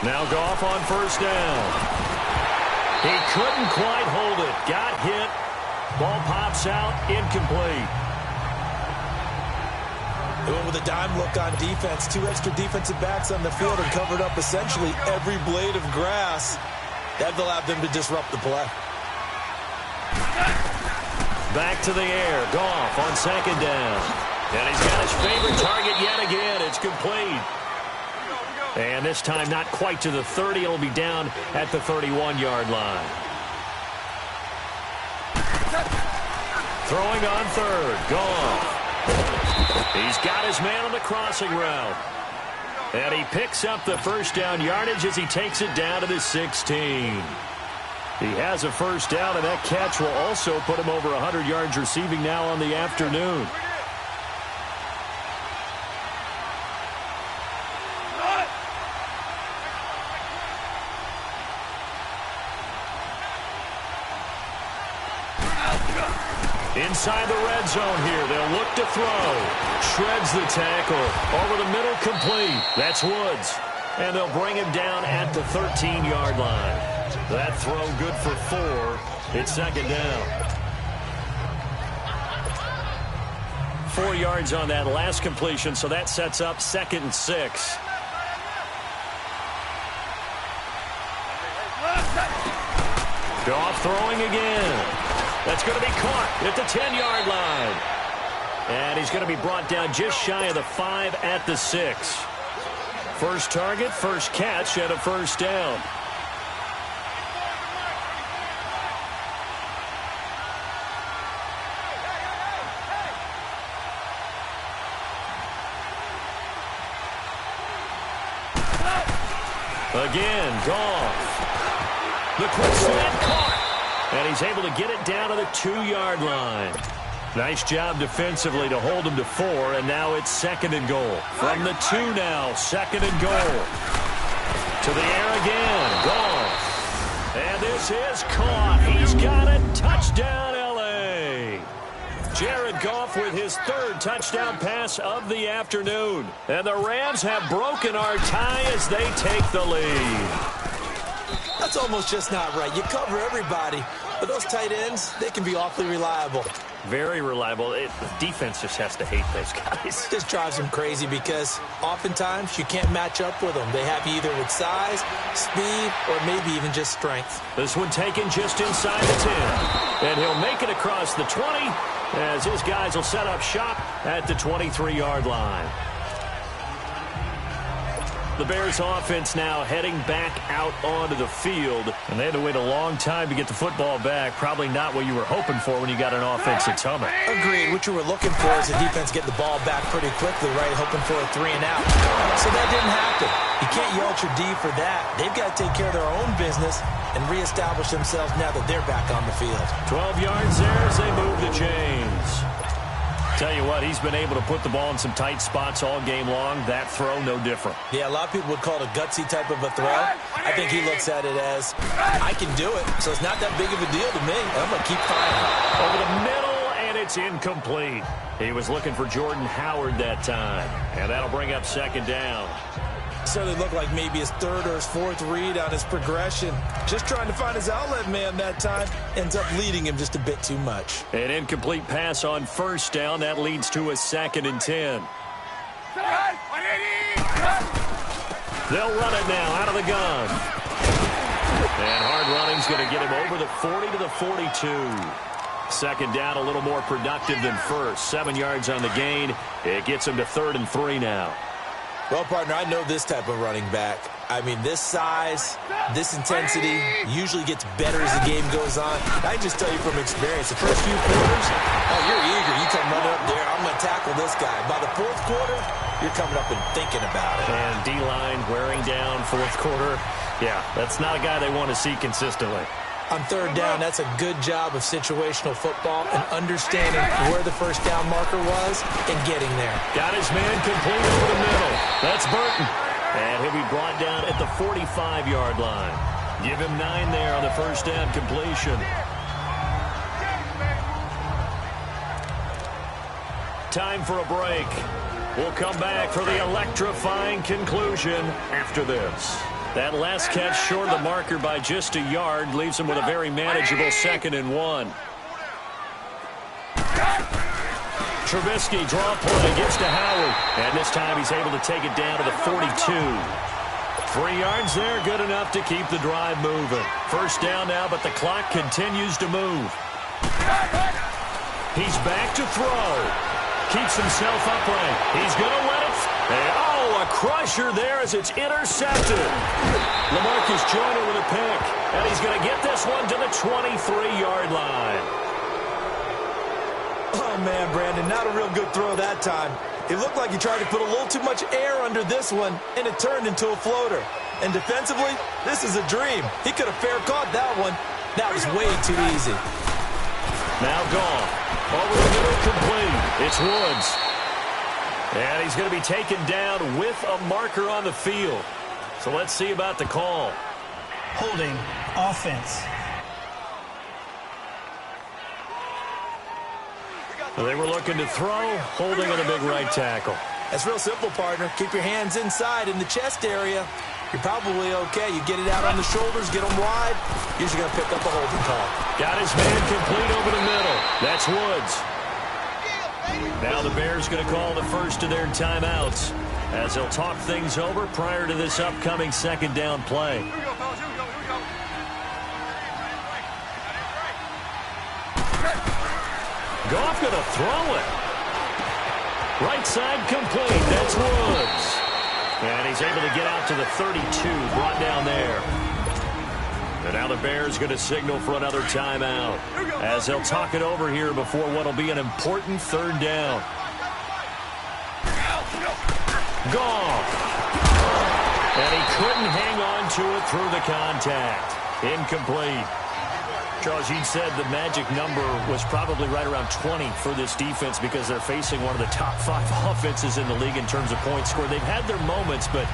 Now Goff on first down. He couldn't quite hold it. Got hit. Ball pops out. Incomplete. They went with a dime look on defense. 2 extra defensive backs on the field and covered up essentially every blade of grass. That allowed them to disrupt the play. Back to the air. Goff on second down. And he's got his favorite target yet again. It's complete. And this time not quite to the 30. It'll be down at the 31-yard line. Throwing on third. Goff. He's got his man on the crossing route. And he picks up the first down yardage as he takes it down to the 16. He has a first down, and that catch will also put him over 100 yards receiving now on the afternoon. Inside the red zone here. They'll look to throw. Shreds the tackle. Over the middle, complete. That's Woods. And they'll bring him down at the 13-yard line. That throw good for 4. It's second down. 4 yards on that last completion, so that sets up 2nd and 6. Goff throwing again. That's going to be caught at the 10-yard line. And he's going to be brought down just shy of the 5 at the 6. First target, first catch, and a first down. Again, Goff. The quick slant caught. And he's able to get it down to the 2-yard line. Nice job defensively to hold him to 4, and now it's 2nd and goal. From the 2 now, 2nd and goal. To the air again, Goff. And this is caught. He's got it. Touchdown, L.A. Jared Goff with his 3rd touchdown pass of the afternoon. And the Rams have broken our tie as they take the lead. That's almost just not right. You cover everybody, but those tight ends, they can be awfully reliable. Very reliable. The defense just has to hate those guys. It just drives them crazy because oftentimes you can't match up with them. They have you either with size, speed, or maybe even just strength. This one taken just inside the 10. And he'll make it across the 20 as his guys will set up shop at the 23-yard line. The Bears offense now heading back out onto the field. And they had to wait a long time to get the football back. Probably not what you were hoping for when you got an offense that's humming. Agreed. What you were looking for is the defense getting the ball back pretty quickly, right? Hoping for a 3 and out. So that didn't happen. You can't yell at your D for that. They've got to take care of their own business and reestablish themselves now that they're back on the field. 12 yards there as they move the chains. Tell you what, he's been able to put the ball in some tight spots all game long. That throw, no different. Yeah, a lot of people would call it a gutsy type of a throw. I think he looks at it as, I can do it, so it's not that big of a deal to me. I'm going to keep firing. Over the middle, and it's incomplete. He was looking for Jordan Howard that time, and that'll bring up second down. Certainly looked like maybe his third or his fourth read on his progression. Just trying to find his outlet man that time. Ends up leading him just a bit too much. An incomplete pass on first down. That leads to a 2nd and 10. They'll run it now out of the gun. And hard running's going to get him over the 40 to the 42. Second down, a little more productive than first. 7 yards on the gain. It gets him to 3rd and 3 now. Well, partner, I know this type of running back. I mean, this size, this intensity usually gets better as the game goes on. I can just tell you from experience, the first few quarters, oh, you're eager. You come running up there, I'm going to tackle this guy. By the 4th quarter, you're coming up and thinking about it. And D-line wearing down 4th quarter. Yeah, that's not a guy they want to see consistently. On 3rd down, that's a good job of situational football and understanding where the first down marker was and getting there. Got his man complete over the middle. That's Burton. And he'll be brought down at the 45-yard line. Give him 9 there on the first down completion. Time for a break. We'll come back for the electrifying conclusion after this. That last catch short of the marker by just a yard leaves him with a very manageable 2nd and 1. Trubisky draw play, gets to Howard, and this time he's able to take it down to the 42. 3 yards there, good enough to keep the drive moving. First down now, but the clock continues to move. He's back to throw. Keeps himself upright. He's going to let it. Oh, a crusher there as it's intercepted. LaMarcus Joyner with a pick. And he's going to get this one to the 23-yard line. Oh, man, Brandon, not a real good throw that time. It looked like he tried to put a little too much air under this one, and it turned into a floater. And defensively, this is a dream. He could have fair caught that one. That was way too easy. Now gone. Over the middle, complete. It's Woods. And he's going to be taken down with a marker on the field. So let's see about the call. Holding offense. They were looking to throw, holding on the big right tackle. That's real simple, partner. Keep your hands inside in the chest area. You're probably okay. You get it out on the shoulders, get them wide. Usually going to pick up a holding call. Got his man complete over the middle. That's Woods. Now the Bears going to call the first of their timeouts as they'll talk things over prior to this upcoming second down play. Here we go, fellas. Here we go. Here we go. Goff going to throw it. Right side complete. That's Woods. And he's able to get out to the 32, brought down there. And now the Bears going to signal for another timeout as they'll talk it over here before what will be an important third down. Goff. And he couldn't hang on to it through the contact. Incomplete. Charles, you said the magic number was probably right around 20 for this defense because they're facing one of the top 5 offenses in the league in terms of points scored. They've had their moments, but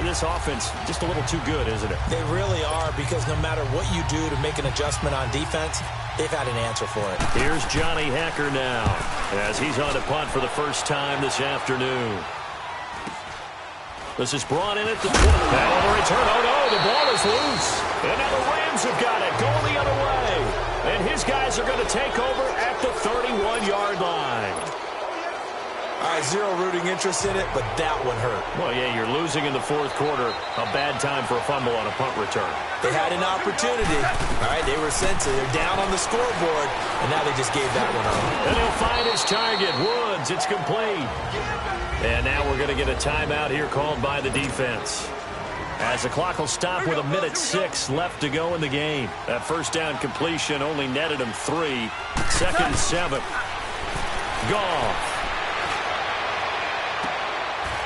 this offense just a little too good, isn't it? They really are, because no matter what you do to make an adjustment on defense, they've had an answer for it. Here's Johnny Hacker now as he's on to punt for the first time this afternoon. This is brought in at the 20. Now on the return. Oh, no, the ball is loose. And now the Rams have got it going the other way. And his guys are going to take over at the 31-yard line. All right, zero rooting interest in it, but that one hurt. Well, yeah, you're losing in the 4th quarter. A bad time for a fumble on a punt return. They had an opportunity. All right, they were sensitive. They're down on the scoreboard, and now they just gave that one up. And he'll find his target. Woods, it's complete. And now we're going to get a timeout here called by the defense, as the clock will stop with 1:06 left to go in the game. That first down completion only netted him 3. Second and 7. Goff.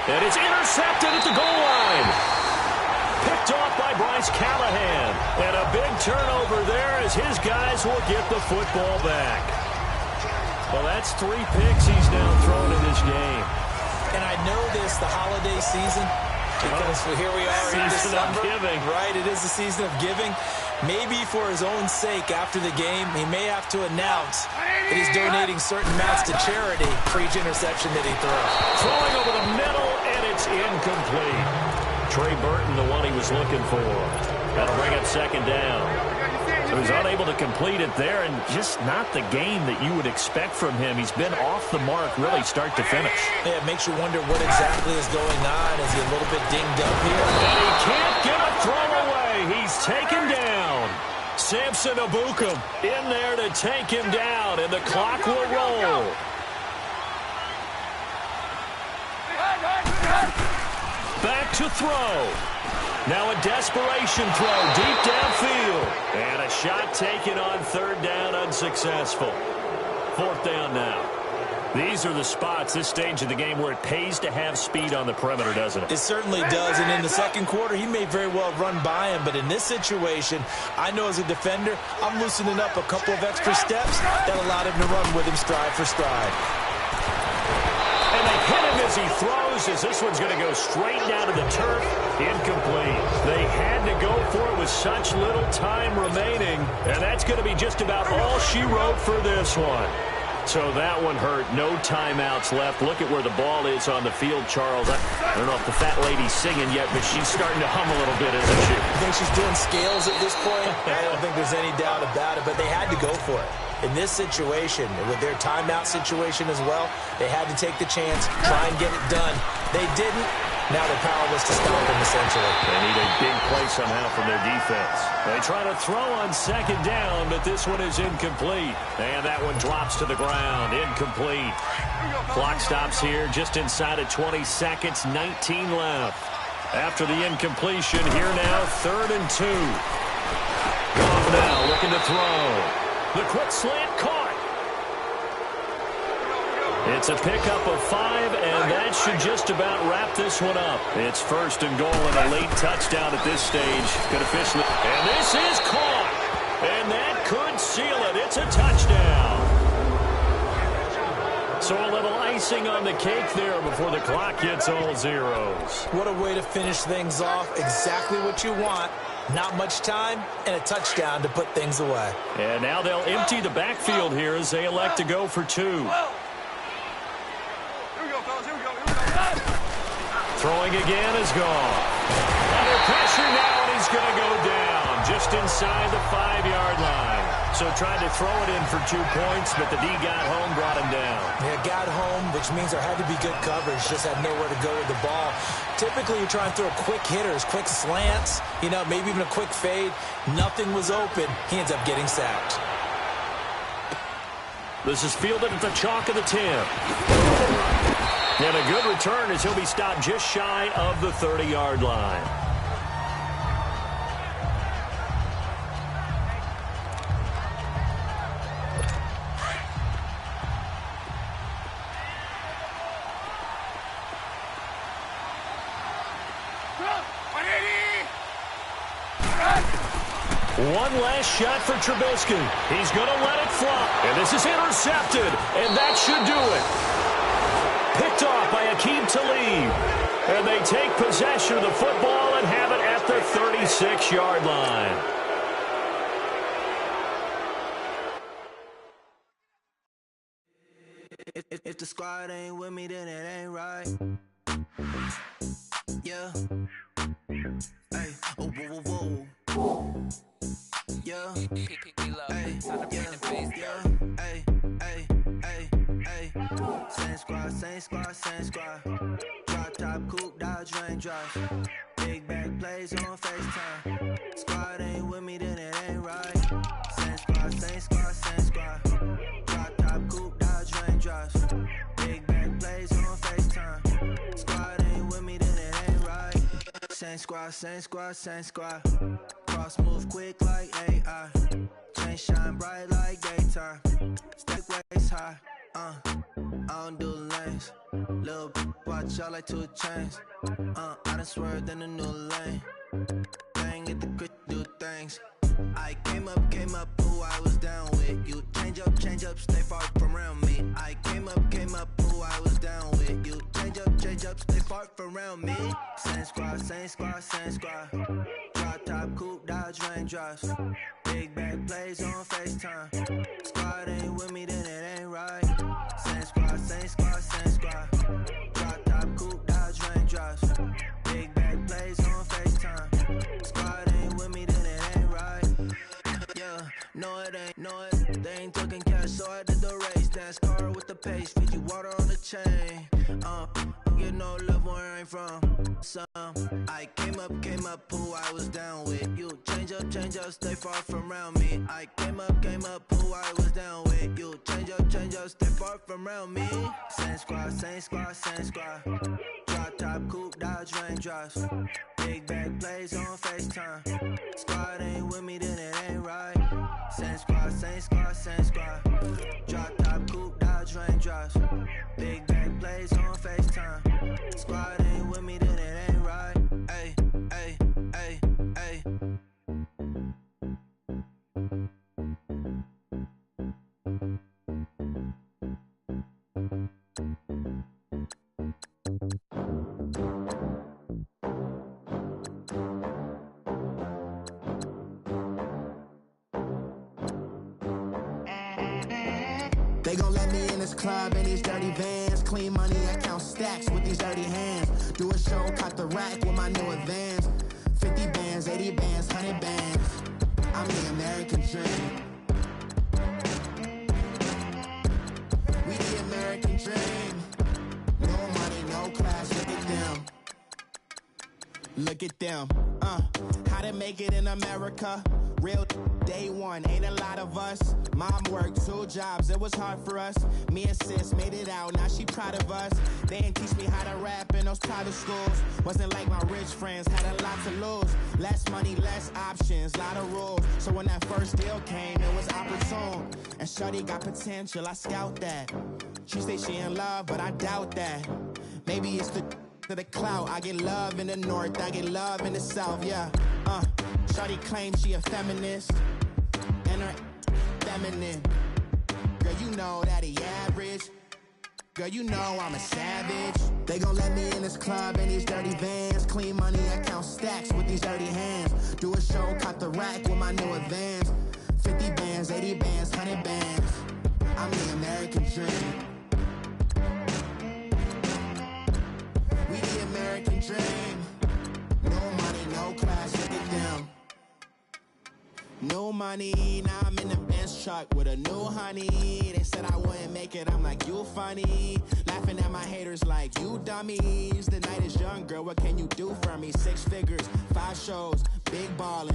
And it's intercepted at the goal line. Picked off by Bryce Callahan. And a big turnover there as his guys will get the football back. Well, that's 3 picks he's now thrown in this game. And I know this, the holiday season, because here we are in December. Right, it is the season of giving. Maybe for his own sake, after the game, he may have to announce that he's donating certain amounts to charity for each interception that he throws. Throwing over the middle, and it's incomplete. Trey Burton, the one he was looking for. That'll bring up second down. So he's unable to complete it there, and just not the game that you would expect from him. He's been off the mark really start to finish. Yeah, it makes you wonder what exactly is going on. Is he a little bit dinged up here? And he can't get a throw away. He's taken down. Samson Abukum in there to take him down, and the clock will roll. Back to throw. Now a desperation throw deep downfield. And a shot taken on third down, unsuccessful. Fourth down now. These are the spots, this stage of the game, where it pays to have speed on the perimeter, doesn't it? It certainly does, and in the second quarter, he may very well run by him, but in this situation, I know as a defender, I'm loosening up a couple of extra steps that allowed him to run with him stride for stride. And they hit him as he throws, as this one's going to go straight down to the turf. Incomplete. They had to go for it with such little time remaining, and that's going to be just about all she wrote for this one. So that one hurt. No timeouts left. Look at where the ball is on the field, Charles. I don't know if the fat lady's singing yet, but she's starting to hum a little bit, isn't she? I think she's doing scales at this point. I don't think there's any doubt about it, but they had to go for it. In this situation, with their timeout situation as well, they had to take the chance, try and get it done. They didn't. Now they're powerless to stop them, essentially. They need a big play somehow from their defense. They try to throw on second down, but this one is incomplete. And that one drops to the ground. Incomplete. Clock stops here just inside of 20 seconds. 19 left. After the incompletion, here now, 3rd and 2. Goff now looking to throw. The quick slant caught. It's a pickup of 5, and that should just about wrap this one up. It's 1st and goal and a late touchdown at this stage. Could officially, and this is caught, and that could seal it. It's a touchdown. So a little icing on the cake there before the clock hits all zeros. What a way to finish things off. Exactly what you want. Not much time and a touchdown to put things away. And now they'll empty the backfield here as they elect to go for 2. Throwing again is gone. Under pressure now, and he's going to go down just inside the 5-yard line. So tried to throw it in for 2 points, but the D got home, brought him down. Yeah, got home, which means there had to be good coverage. Just had nowhere to go with the ball. Typically, you're trying to throw quick hitters, quick slants, maybe even a quick fade. Nothing was open. He ends up getting sacked. This is fielded at the chalk of the 10. And a good return as he'll be stopped just shy of the 30-yard line. One last shot for Trubisky. He's going to let it fly. And this is intercepted. And that should do it. Picked off by Akeem Talib. And they take possession of the football and have it at the 36-yard line. If the squad ain't with me, then it ain't right. Yeah. Hey. Oh, whoa, whoa, whoa. Yeah. Hey. Yeah. Hey. Hey. Hey. Hey. Same squad, same squad, same squad. Drop top, coupe, dodge, rain drive. Big back plays on FaceTime. Squad ain't with me, then it ain't right. Same squad, same squad, same squad. Drop top, coupe, dodge, rain drives. Big back plays on FaceTime. Same squad, same squad, same squad. Cross move quick like AI. Chain shine bright like daytime. Stack waist high. I don't do lanes. Little watch out like 2 chains. I done swerved in a new lane. Bang at the grit, do things. I came up, who I was down with. You change up, stay far from around me. I came up, who I was down with. You change up, stay far from around me. Same squad, same squad, same squad. Drop top, coupe, Dodge raindrops. Big bag plays on FaceTime. Squad ain't with me, then it ain't right. Same squad, same squad, same squad. Drop top, coupe, Dodge raindrops. Big bag plays on FaceTime. Squad ain't with me, then it ain't right. Yeah, no it ain't, no it. They ain't talking cash, so I did the race. Dance car with the pace, feed you water on the chain. Get no love where I'm from. Some I came up, who I was down with. You change up, stay far from around me. I came up, who I was down with. You change up, stay far from around me. Same squad, same squad, same squad. Drop top, coupe, Dodge raindrops. Big bag plays on FaceTime. Squad ain't with me, then it ain't right. Same squad, same squad, same squad. Drop top, coupe, Dodge raindrops. Big bag plays on FaceTime. Squad ain't with me, then it ain't right. Ay, ay, ay, ay. They gon' let me in this club in these dirty vans. Clean money, I count stacks with these dirty hands. Do a show, caught the rack with my new advance. 50 bands, 80 bands, 100 bands. I'm the American dream. We the American dream. No money, no class, look at them. Look at them, how to make it in America. Real day one, ain't a lot of us. Mom worked 2 jobs, it was hard for us. Me and sis made it out, now she proud of us. They didn't teach me how to rap in those private schools. Wasn't like my rich friends, had a lot to lose. Less money, less options, lot of rules. So when that first deal came, it was opportune. And shorty got potential, I scout that. She say she in love, but I doubt that. Maybe it's the clout. I get love in the north, I get love in the south, yeah. Shorty claims she a feminist, and her feminine. Girl, you know that he average. Girl, you know I'm a savage. They gon' let me in this club in these dirty vans. Clean money, I count stacks with these dirty hands. Do a show, caught the rack with my new advance. 50 bands, 80 bands, 100 bands. I'm the American dream. We the American dream. No money, no class, look at them. No money, now I'm in the Benz truck with a new honey. They said I wouldn't make it, I'm like, you funny. Laughing at my haters like, you dummies. The night is young, girl, what can you do for me? 6 figures, 5 shows, big ballin'.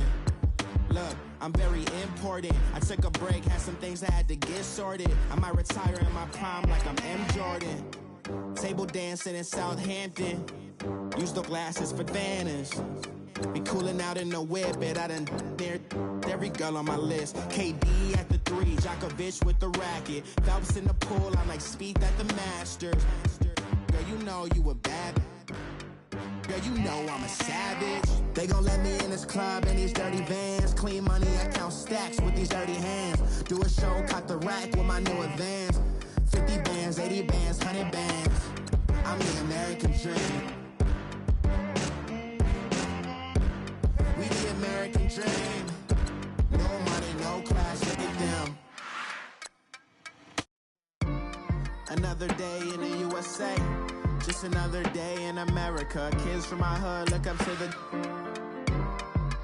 Look, I'm very important. I took a break, had some things I had to get sorted. I might retire in my prime like I'm M. Jordan. Table dancing in Southampton. Use the glasses for Vanish. Be cooling out in the whip, but I done dared every girl on my list. KD at the 3, Djokovic with the racket. Phelps in the pool, I'm like Speed at the Masters. Girl, you know you a bad. Girl, you know I'm a savage. They gon' let me in this club in these dirty vans. Clean money, I count stacks with these dirty hands. Do a show, caught the rack with my new advance. 50 bands, 80 bands, 100 bands. I'm the American dream. We the American dream. No money, no class, look at them. Another day in the USA. Just another day in America. Kids from my hood look up to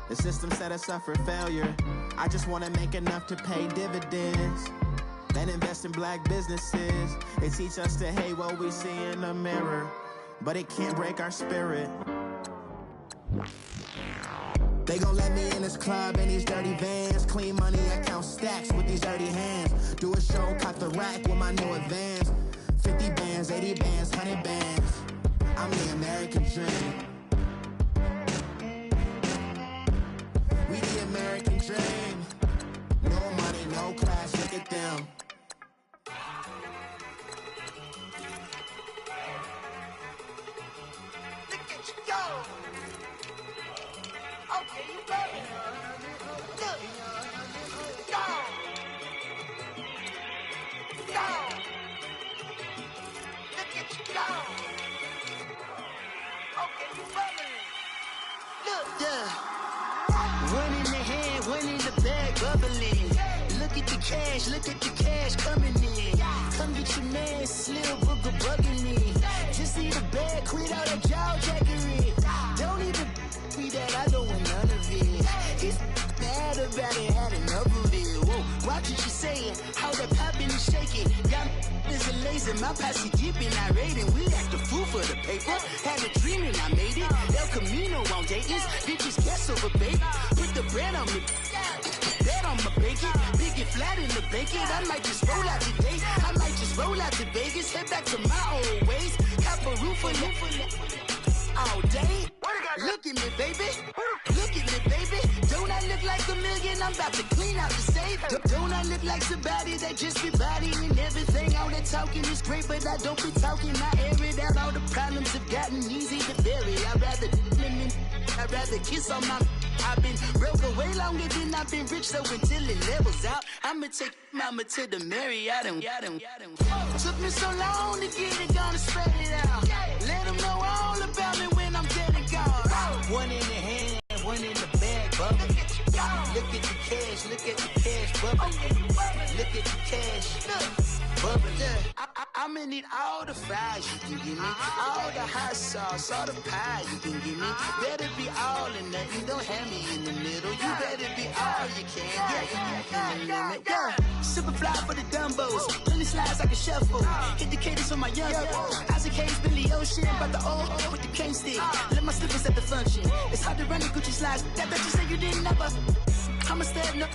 the system set us up for failure. I just wanna make enough to pay dividends. Then invest in black businesses. They teach us to hate what we see in the mirror, but it can't break our spirit. They gon' let me in this club in these dirty vans. Clean money, I count stacks with these dirty hands. Do a show, caught the rack with my new advance. 50 bands, 80 bands, 100 bands. I'm the American dream. Okay, you ready? Look. Go. Go. Look at you go. Okay, you ready? Look, one in the hand, one in the bag, bubbling. Look at the cash coming in. Come get your man, Slim Booger bugging me. Just see the bag, quit all that jaw jackery. Don't even be that, I don't want none of it. He's mad about it, had enough of it. Whoa, watch what you saying, how that poppin' and shaking. Y'all is a laser, my posse deep and I raiding. We act the fool for the paper, had a dream and I made it. El Camino on Dayton's, bitches guess over baby. Put the bread on me, bet on my bacon. Big and flat in the bacon, I might just roll out today. I might just roll out to Vegas, head back to my old ways. Cop a roof for all day. Look at me, baby. Look at me, baby. Don't I look like a million? I'm about to clean out the safe. Don't I look like somebody that just be bodying everything? All that talking is great, but I don't be talking. I air it out. All the problems have gotten easy to bury. I'd rather kiss on my. I've been broke away longer than I've been rich, so until it levels out, I'ma take mama to the Marriott and took me so long to get it, gonna spread it out. Let them know all about me when I'm dead and gone. One in the hand, one in the bag, bubbling. Look at the cash, bubbling. Look at the cash, bubbling. I'ma need all the fries you can give me, all the hot sauce, all the pie you can give me. Better be all or nothing, don't have me in the middle. You better be all you can, yeah. Super fly for the Dumbos, plenty slides like a shuffle. Hit the cadence for my young Isaac Hayes, Billy Ocean, about the old with the cane stick. Let my slippers at the function. It's hard to run the Gucci slides. That bet you say you didn't never. I'ma step no.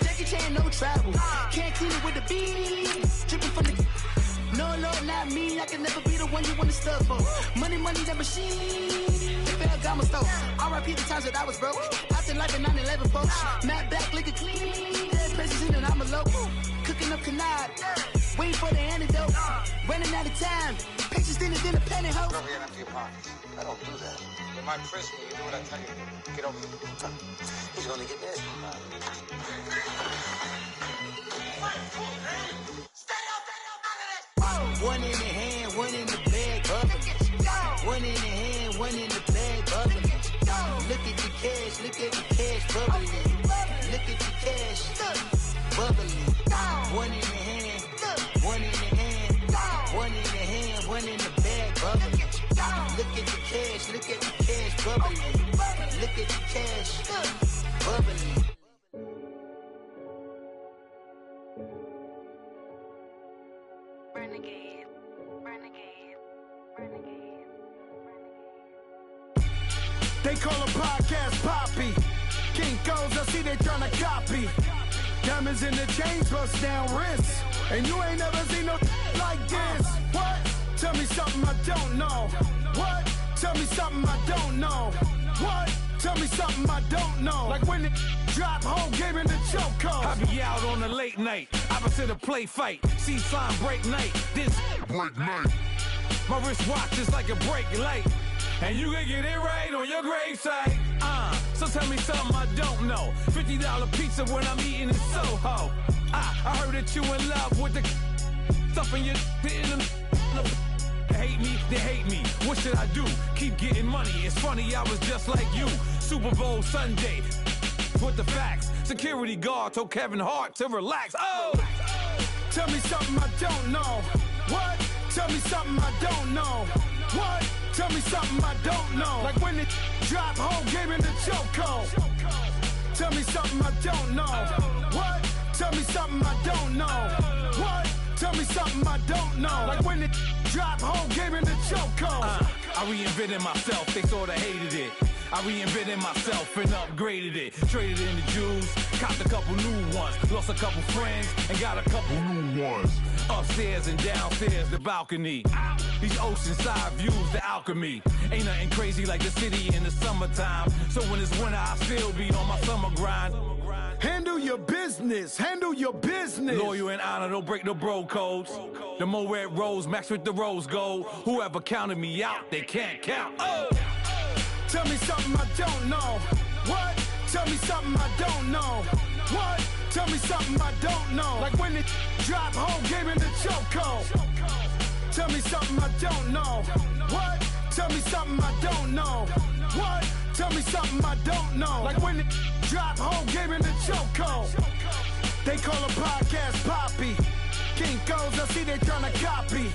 Jackie Chan, no travel. Can't clean it with the beat. Dripping from the. No, Lord, not me. I can never be the one you want to stuff for. Money, that machine. The Ferragamo store. R.I.P. the times that I was broke. Out in life in 9/11, folks. Matt back, liquor clean. Dead president, and I'm a local. Cooking up canard. Waiting for the antidote. Running out of time. Pictures thinner than a penny hoe. Don't get empty your pockets. I don't do that. You might press me. You do what I tell you. Get over it. He's gonna get mad. One in the hand, one in the bag, bubbling. One in the hand, one in the bag, bubbling. Look at the cash, bubbling. Look at the cash, bubbling. One in the hand, one in the hand, one in the hand, one in the bag, bubbling. Look at the cash, bubbling. Look at the cash, bubbling. They call a podcast Poppy. Kinkos, I see they tryna copy. Diamonds in the chains, bust down wrists. And you ain't never seen no like this. What? Tell me something I don't know. What? Tell me something I don't know. What? Tell me something I don't know. Like when it drop, whole game in the chokehold. I be out on a late night, opposite a play fight. See sign break night, this break night. My wristwatch is like a break light. And you can get it right on your gravesite. So tell me something I don't know. $50 pizza when I'm eating in Soho. I heard that you in love with the stuff in your hitting them. They hate me. What should I do? Keep getting money. It's funny, I was just like you. Super Bowl Sunday. With the facts. Security guard told Kevin Hart to relax. Oh! Tell me something I don't know. What? Tell me something I don't know. What? Tell me something I don't know. Like when it drop, whole game in the chokehold. Tell me something I don't know. What? Tell me something I don't know. What? Tell me something I don't know. Like when it drop, whole game in the chokehold. I reinvented myself, they sorta hated it. I reinvented myself and upgraded it. Traded in the jewels, copped a couple new ones. Lost a couple friends and got a couple new ones. Upstairs and downstairs, the balcony. These oceanside views, the alchemy. Ain't nothing crazy like the city in the summertime. So when it's winter, I still be on my summer grind. Handle your business, handle your business. Loyal and honor, don't break the bro codes. The Moet Rose, max with the rose gold. Whoever counted me out, they can't count. Oh! Tell me something I don't know. What? Tell me something I don't know. What? Tell me something I don't know. Like when it drop whole game in the chokehold. Tell me something I don't know. What? Tell me something I don't know. What? Tell me something I don't know. Like when it drop whole game in the chokehold. They call a podcast Poppy. King goes, I see they tryna copy.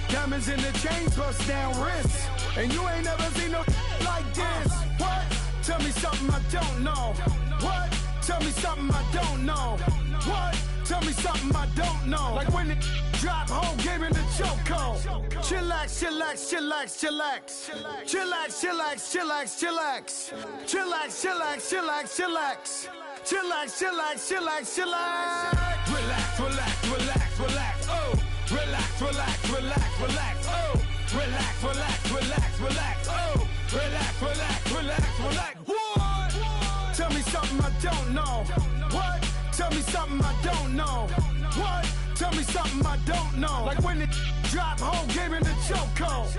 Diamonds in the chains, bust down wrists. And you ain't never seen no like this. What? Tell me something I don't know. What? Tell me something I don't know. What? Tell me something I don't know. Like when it drop whole game in the chokehold. Chillax, chillax, chillax, chillax. Chillax, chillax, chillax, chillax. Chillax, chillax, chillax, chillax. Chillax, chillax, chillax, chillax. Relax, relax, relax, relax. Oh. Relax, relax, relax, relax. Oh. Relax, relax, relax, relax. Oh. Relax, relax, relax, relax. What? Tell me something I don't know. What? Tell me something I don't know. What? Tell me something I don't know. Like when it drop whole game in the chokehold.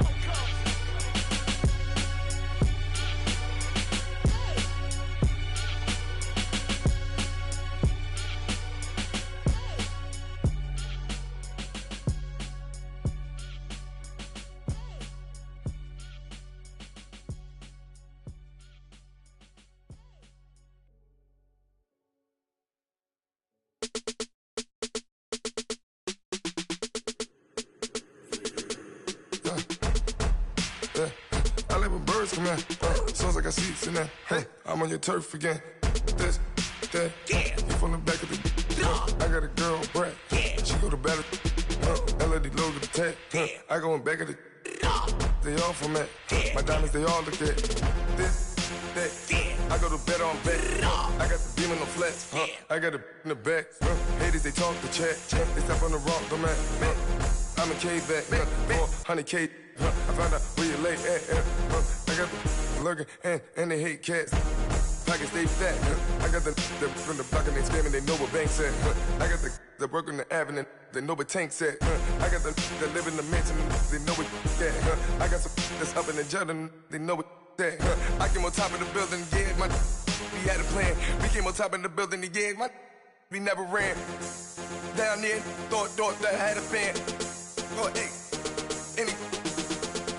Come here, sounds like I see seats in there. Hey, I'm on your turf again. This, that, yeah. You from the back of the. I got a girl, Brad. Yeah. She go to battle. LED logo the tag. I go in back of the. They all from that. My diamonds, they all look at. This, that. I go to bed on bed. I got the beam in the flats. I got it in the back. Haters, they talk the chat. They step on the rock, the man. I'm a K-back. 400K. I found out where you lay at. I got the lurking and they hate cats. Pockets stay fat. I got the from the block and they screaming, they know what banks at. I got the work on the avenue, they know what tanks at. I got the that live in the mansion, they know what that. I got some that's up in the Jordan, they know what that. I came on top of the building, yeah, my we had a plan. We came on top of the building, yeah, my we never ran. Down there, thought that I had a fan. Oh, hey, any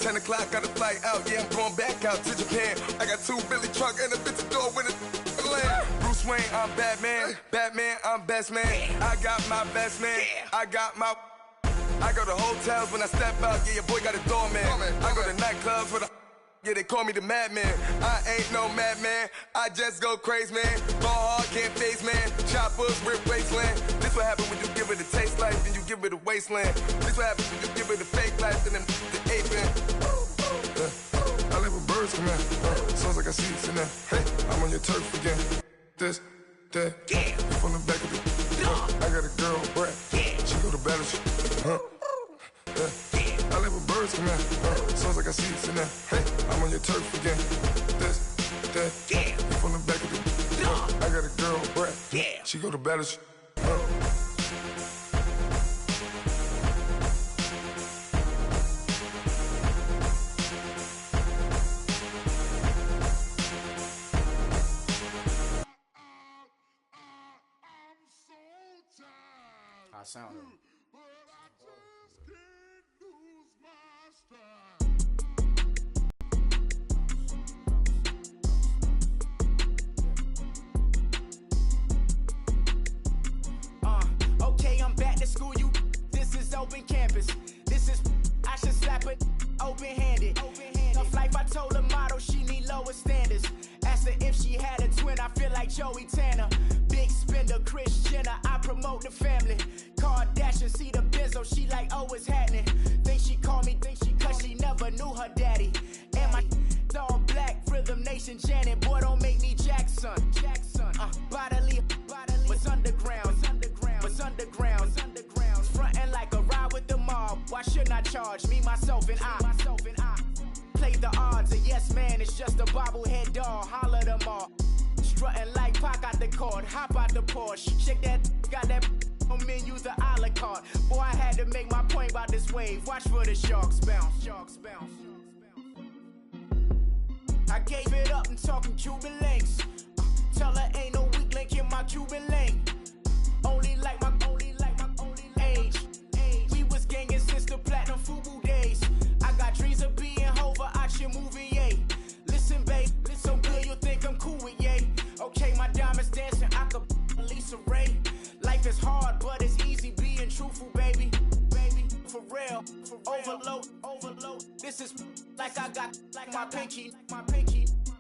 10 o'clock, got a flight out, yeah, I'm going back out to Japan. I got 2 Billy truck and a bitch door with a land. Bruce Wayne, I'm Batman. Batman, I'm best man. I got my best man. I got my. I go to hotels when I step out, yeah, your boy got a doorman. I go to nightclubs with a. Yeah, they call me the madman. I ain't no madman. I just go crazy, man. Ball hard, can't face, man. Choppers, rip wasteland. This what happen when you give it a taste life, then you give it a wasteland. This what happen when you give it a fake life, and then the ape in. I live with birds come in. Sounds like I see seats in there. Hey, I'm on your turf again. This, that. Yeah. You from the back of the. I got a girl, Brad. Yeah. She go to battle. I live with birds come in. Sounds like I see seats in there. Hey, I'm on your turf again. This, that. Yeah. You from the back of the. I got a girl, Brad. Yeah. She go to battle. I sound it. Okay, I'm back to school, you. This is open campus. This is, I should slap it open-handed. Tough life, I told her motto, she need lower standards. Asked her if she had a twin, I feel like Joey Tanner. Big spender, Kris Jenner, I promote the family. Kardashian, see the Benzo, she like, oh, it's happening. Think she called me, cause she never knew her daddy. And my all black, Rhythm Nation, Janet, boy, don't make me Jackson. Bodily, what's underground, what's underground, frontin' like a ride with the mob. Why shouldn't I charge me, myself, and I? Play the odds, a yes man, it's just a bobblehead doll, holler them all. Strutting like Pac out the court, hop out the Porsche, shake that, got that on menu, the a la carte. Boy, I had to make my point about this wave, watch for the sharks bounce, sharks bounce. I gave it up and talking Cuban links. Tell her ain't no weak link in my Cuban lane. Only like my age. We was gangin' since the platinum FUBU days. I got dreams of being Hova out your movie, yay. Listen, babe, so good you'll think I'm cool with yay. Okay, my diamonds dancing, I could Lisa Ray. Life is hard, but it's easy being truthful, baby. For real, overload. This is like I got like my pinky.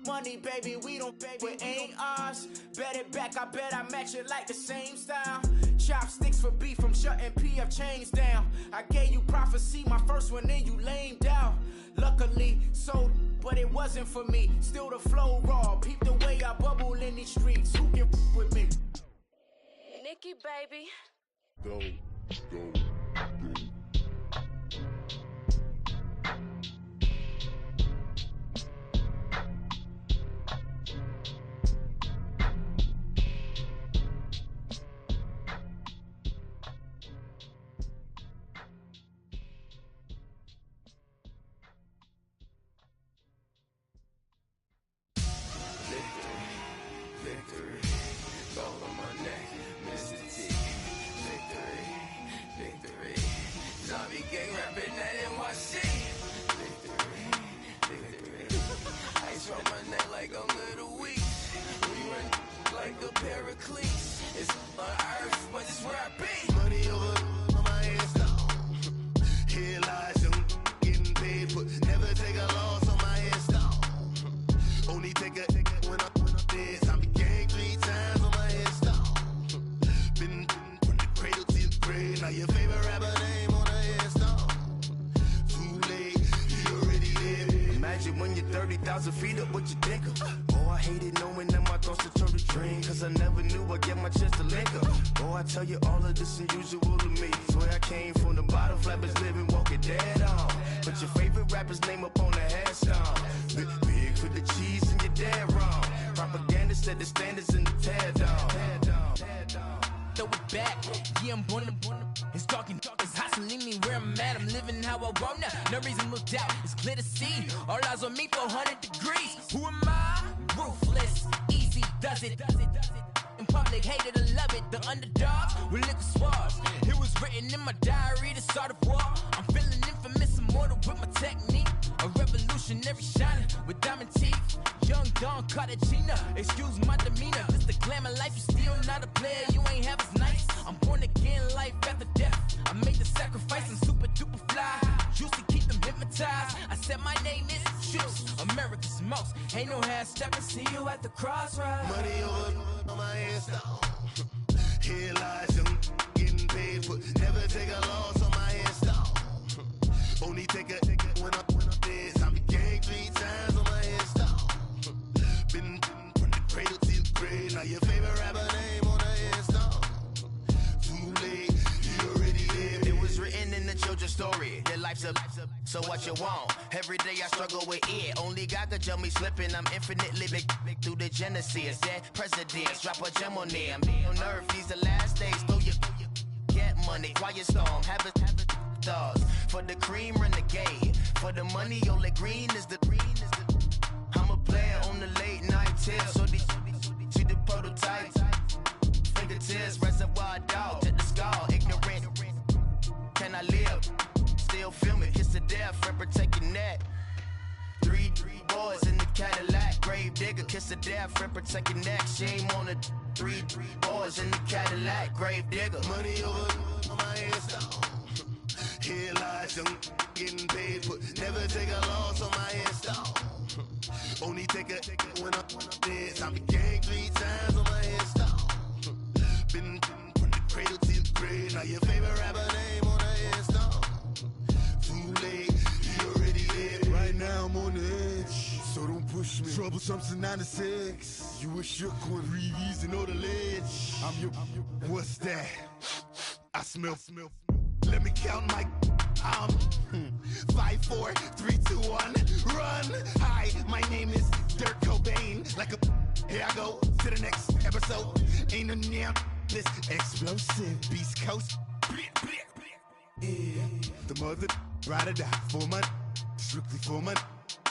Money, baby, we don't pay, it ain't ours. Bet it back, I bet I match it like the same style. Chopsticks for beef from shutting PF chains down. I gave you prophecy, my first one, then you lamed out. Luckily, sold, but it wasn't for me. Still the flow raw, peep the way I bubble in these streets. Who can with me? Nikki, baby. Go. So what you want? Every day I struggle with it. Only God could tell me slipping. I'm infinitely big through the Genesis. That presidents drop a gem on them. On earth, these the last days. Throw your get money. Quiet storm. Have it thoughts. For the cream, renegade. For the money, only green is the. I'm a player on the late night tip. So these see the prototype. Fingertips, reservoir dog. To the skull. Ignorant. Can I live? Still film it, kiss to death, forever taking that. Three boys in the Cadillac, grave digger, kiss to death, forever taking that. Shame on the three boys in the Cadillac, grave digger. Money over on my headstone. Here lies young, getting paid, but never take a loss on my headstone. Only take a when I'm dead. I been gang 3 times on my headstone. Been from the cradle to the grave. Now your favorite rapper name on a headstone. Too late, you already there. Right now I'm on the edge, so don't push me. Troublesome to 9 to 6. You a shook one, breathe easy, know the ledge. I'm your, what's that? I smell. Let me count my. 5, 4, 3, 2, 1, run. Hi, my name is Dirk Cobain. Like a, here I go to the next episode. Ain't no damn this explosive Beast Coast. Yeah. The mother ride or die for my, strictly for my.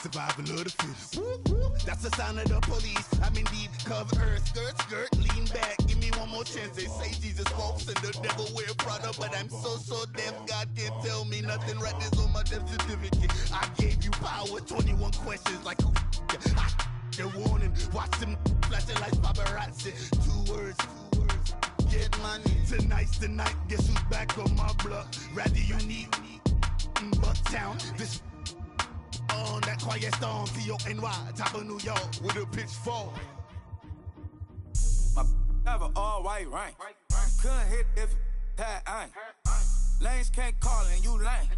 survival of the fittest. That's the sound of the police. I'm indeed cover earth, skirt, lean back. Give me one more chance. They say Jesus walks and the devil wear Prada, but I'm so deaf. God can't tell me nothing. Right this on my death certificate. I gave you power. 21 questions like who? The warning. Watch them flashing like paparazzi. Two words. Get money. Tonight's the night. Guess who's back on my block? Rather unique. Bucktown. This on that quiet storm. C-O-N-Y. Top of New York with a pitchfork. My have an all white rank. Couldn't hit if it had ain't. Lanes can't call and you lame.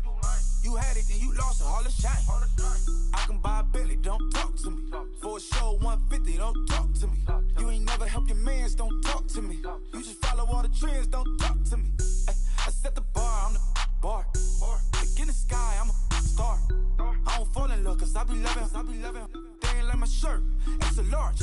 You had it and you lost it, all the shame. I can buy a Billy, don't talk to me. For a show 150, don't talk to me. You ain't never help your mans, don't talk to me. You just follow all the trends, don't talk to me. I set the bar, I'm the bar. Look in the sky, I'm a star. I don't fall in love cause I be loving. They ain't like my shirt, it's a large.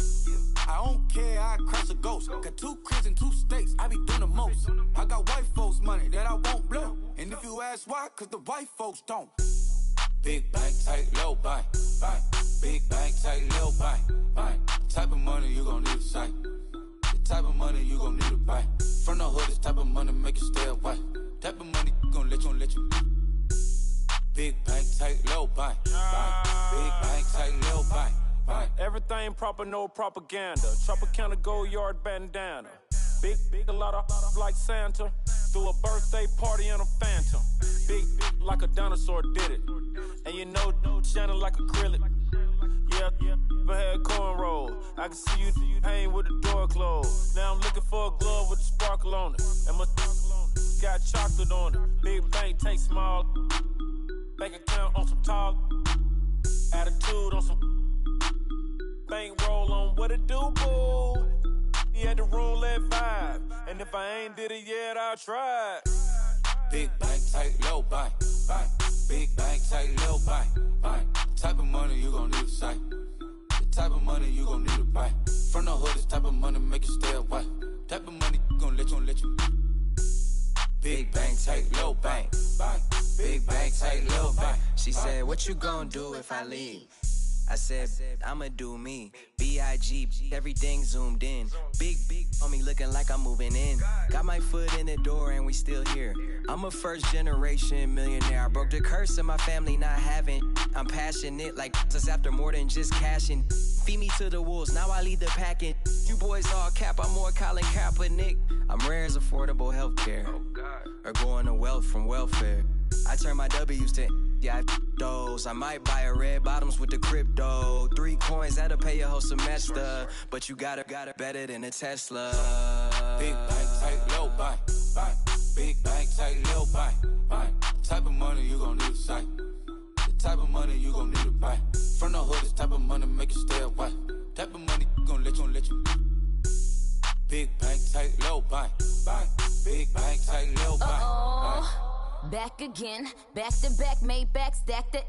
I don't care, I crash a ghost. Got 2 cribs and 2 states, I be doing the most. I got white folks money that I won't blow. And if you ask why, cause the white folks don't. Big bank, tight, low bank. Big bank, tight, low bank. Type of money you gon' need a sight. The type of money you gon' need to buy. From the hood, this type of money make you stay away. Type of money gon' let you. Big bank, tight, low bank. Big bank, tight, low bank. Everything proper, no propaganda. Tropicana gold yard bandana. Big, a lot of like Santa. Threw a birthday party in a phantom. Big like a dinosaur did it. And you know, shining like acrylic. Yeah, I had cornrow. I can see you hang with the door closed. Now I'm looking for a glove with a sparkle on it. And my got chocolate on it. Big bank, take small. Bank account on some tall. Attitude on some. Bank roll on what it do, boo. He had the roulette vibe. And if I ain't did it yet, I'll try. Big bank, tight, low bank. Big bank, tight, low bank. Type of money you gon' need a sight. The type of money you gon' need to buy. From the hood, this type of money make you stay away. Type of money gon' let you. Big bank, tight, low bank. Big bank, tight, low bank. She said, what you gon' do if I leave? I said, I'ma do me. B.I.G. Everything zoomed in. Big on me looking like I'm moving in. Got my foot in the door and we still here. I'm a first generation millionaire. I broke the curse of my family not having. I'm passionate like just after more than just cashing. Feed me to the wolves, now I lead the packing. You boys all cap, I'm more Colin Kaepernick. I'm rare as affordable healthcare. Or going to wealth from welfare. I turn my W's to those. I might buy a red bottoms with the crypto. 3 coins, that'll pay your whole semester. But you gotta better than a Tesla. Big bank, tight, low bank. Big bank, tight, low bank. Type of money you gon' need a sight. The type of money you gon' need to buy. From the hood, this type of money make you stay away. Type of money gon' let you. Big bank, tight, low bank. Big bank, tight, low bank. Back again, back to back, made back, stacked it.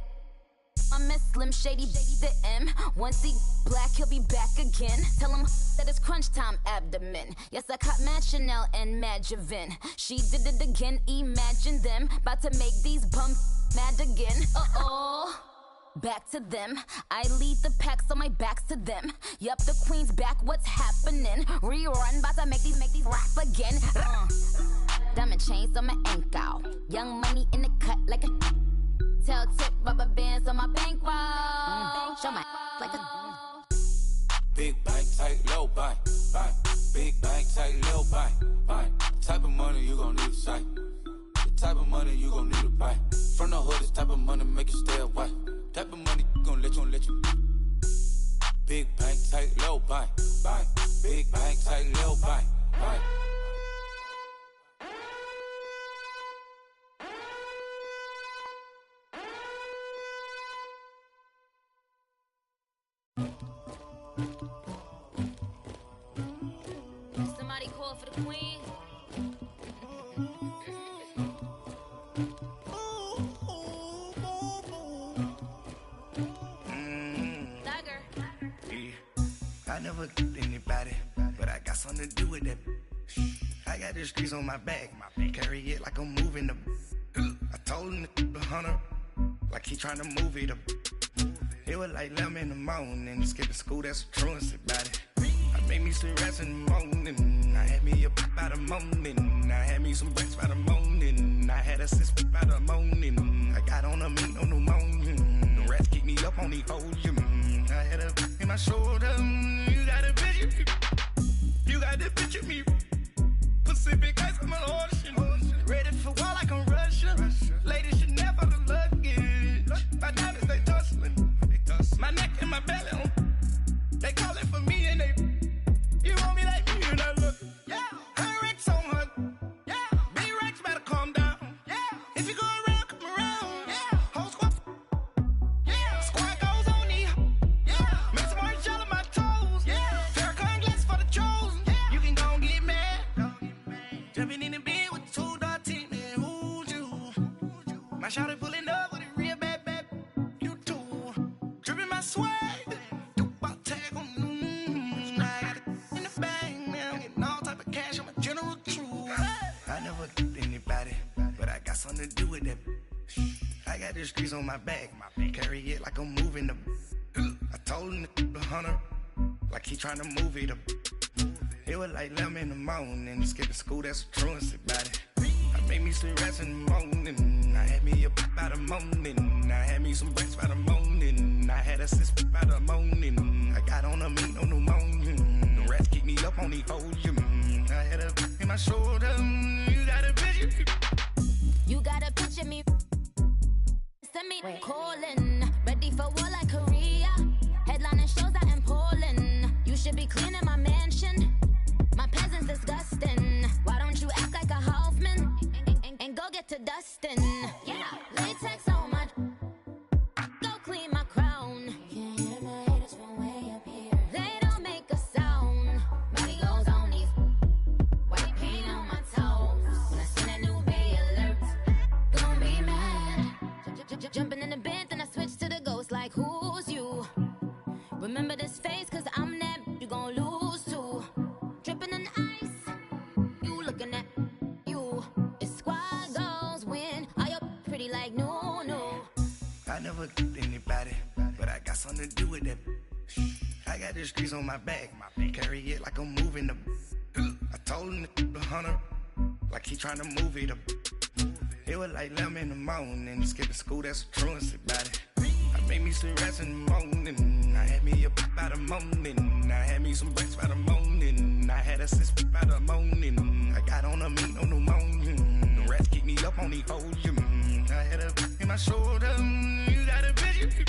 I'm a Slim Shady, the M. Once he black, he'll be back again. Tell him that it's crunch time abdomen. Yes, I caught Mad Chanel and Mad Javin. She did it again, imagine them. About to make these bums mad again. Back to them. I lead the pack, so my back's to them. Yup, the queen's back, what's happening? Rerun, about to make these rap again. Diamond chains on my ankle. Young money in the cut like a tail tip, rubber bands on my bankroll. Show my like a Big bank, tight, low bank. Big bank, tight, low bank. Type of money you gon' need a sight. The type of money you gon' need to buy. From the hood, this type of money make you stay away. Type of money gon' let you. Big bank, tight, low bank. Big bank, tight, low bank. Somebody call for the queen. I never anybody, but I got something to do with that. I got the streets on my back, carry it like I'm moving the. I told him the 100, like he trying to move it up. It was like 11 in the morning. Skip to school, that's a truancy about it. I made me some rest in the morning. I had me a by the morning. I had me some breaks by the morning. I had a sis by the morning. I got on a meat on the morning. The rats keep me up on the volume. I had a in my shoulder. You got a picture me. You got the picture me. Pacific ice on my ocean. Ready for war like I'm Russian. Ladies should never the luggage. My diamonds they tussling. My neck and my belly on. They call it for me and they. You want me like me and I look. Yeah. Her Rex on her. Yeah. B-Rex better calm down. Yeah. If you go around, come around. Yeah. Whole squad. Yeah. Squad goes on me. Yeah. Make some orange gel on my toes. Yeah. Farrakhan glass for the chosen. Yeah. You can go and get mad. Jumping in the bed with the 2 dot team. Man, who's you? My shawty pulling up with a real bad. You too. Dripping my swag. Something to do with that. I got the streets on my back. Carry it like I'm moving the. I told him the hunter, like he trying to move it up. It was like 11 in the morning. Skip to school, that's a truancy about it. I made me some rest in the morning. I had me a by the morning. I had me some breaks by the morning. I had a sis by the morning. I got on a meat on the morning. The rats keep me up on the volume. I had a in my shoulder. You got a picture. You gotta picture me. Send me calling. Ready for war like Korea. Headlining shows out in Poland. You should be cleaning my mansion. My peasants disgusting. Why don't you act like a Hoffman and go get to dustin'? Yeah, latex on my. Go clean my crown. Can't hear my haters from way up here. They don't make a sound. Money goes on these. White paint on my toes. When I send a new bay alert. Jumping in the bed, then I switch to the ghost like who's you? Remember this face, cause I'm that you gon' lose too. Dripping in ice, you looking at you. It's squad goals win. Are you pretty like no? I never get anybody, but I got something to do with that. I got the streets on my back. Carry it like I'm moving the. I told him the hunter, like he trying to move it up. It was like 11 in the morning. Skip to school, that's a truancy about it. I made me some rest in the morning. I had me a by the morning. I had me some breaks by the morning. I had a sis by the morning. I got on a meat on the morning. The rats keep me up on the volume. I had a in my shoulder. You got a picture.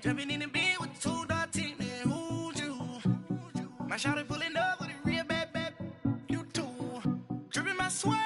Jumping in the bed with the 2 dot team. Man, who's you? My shawty pulling up with a real bad. You too. Dripping my swag.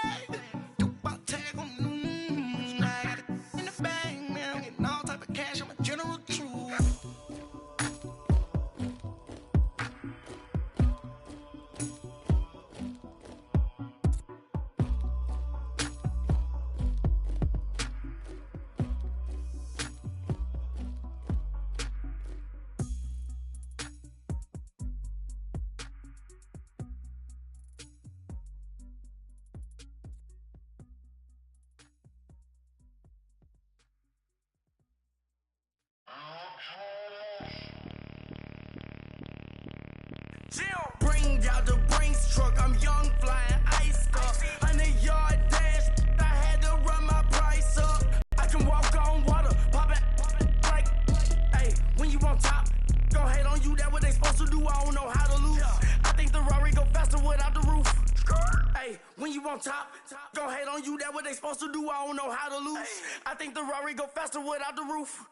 Bring out the Brinks truck, I'm young, flying ice up. 100-yard dash, I had to run my price up. I can walk on water, pop it like, hey, when you on top, go hate on you, that what they supposed to do, I don't know how to lose. I think the Rari go faster without the roof. Hey, when you on top, go hate on you, that what they supposed to do, I don't know how to lose. I think the Rari go faster without the roof.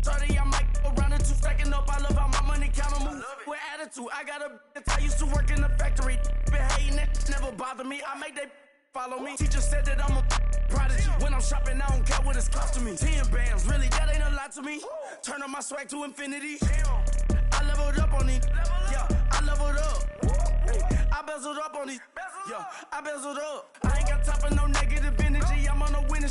30, I might go around in 2 stacking up. I love how my money counter move with attitude. I got a bitch I used to work in the factory. Been hating that never bother me. I make they follow me. Teacher said that I'm a prodigy. When I'm shopping, I don't care what it's costing me. 10 bands, really, that ain't a lot to me. Turn on my swag to infinity. I leveled up on these. Yeah, I leveled up. Hey, I bezeled up on these. Yeah, I bezeled up. I ain't got time for no negative energy. I'm on a winning.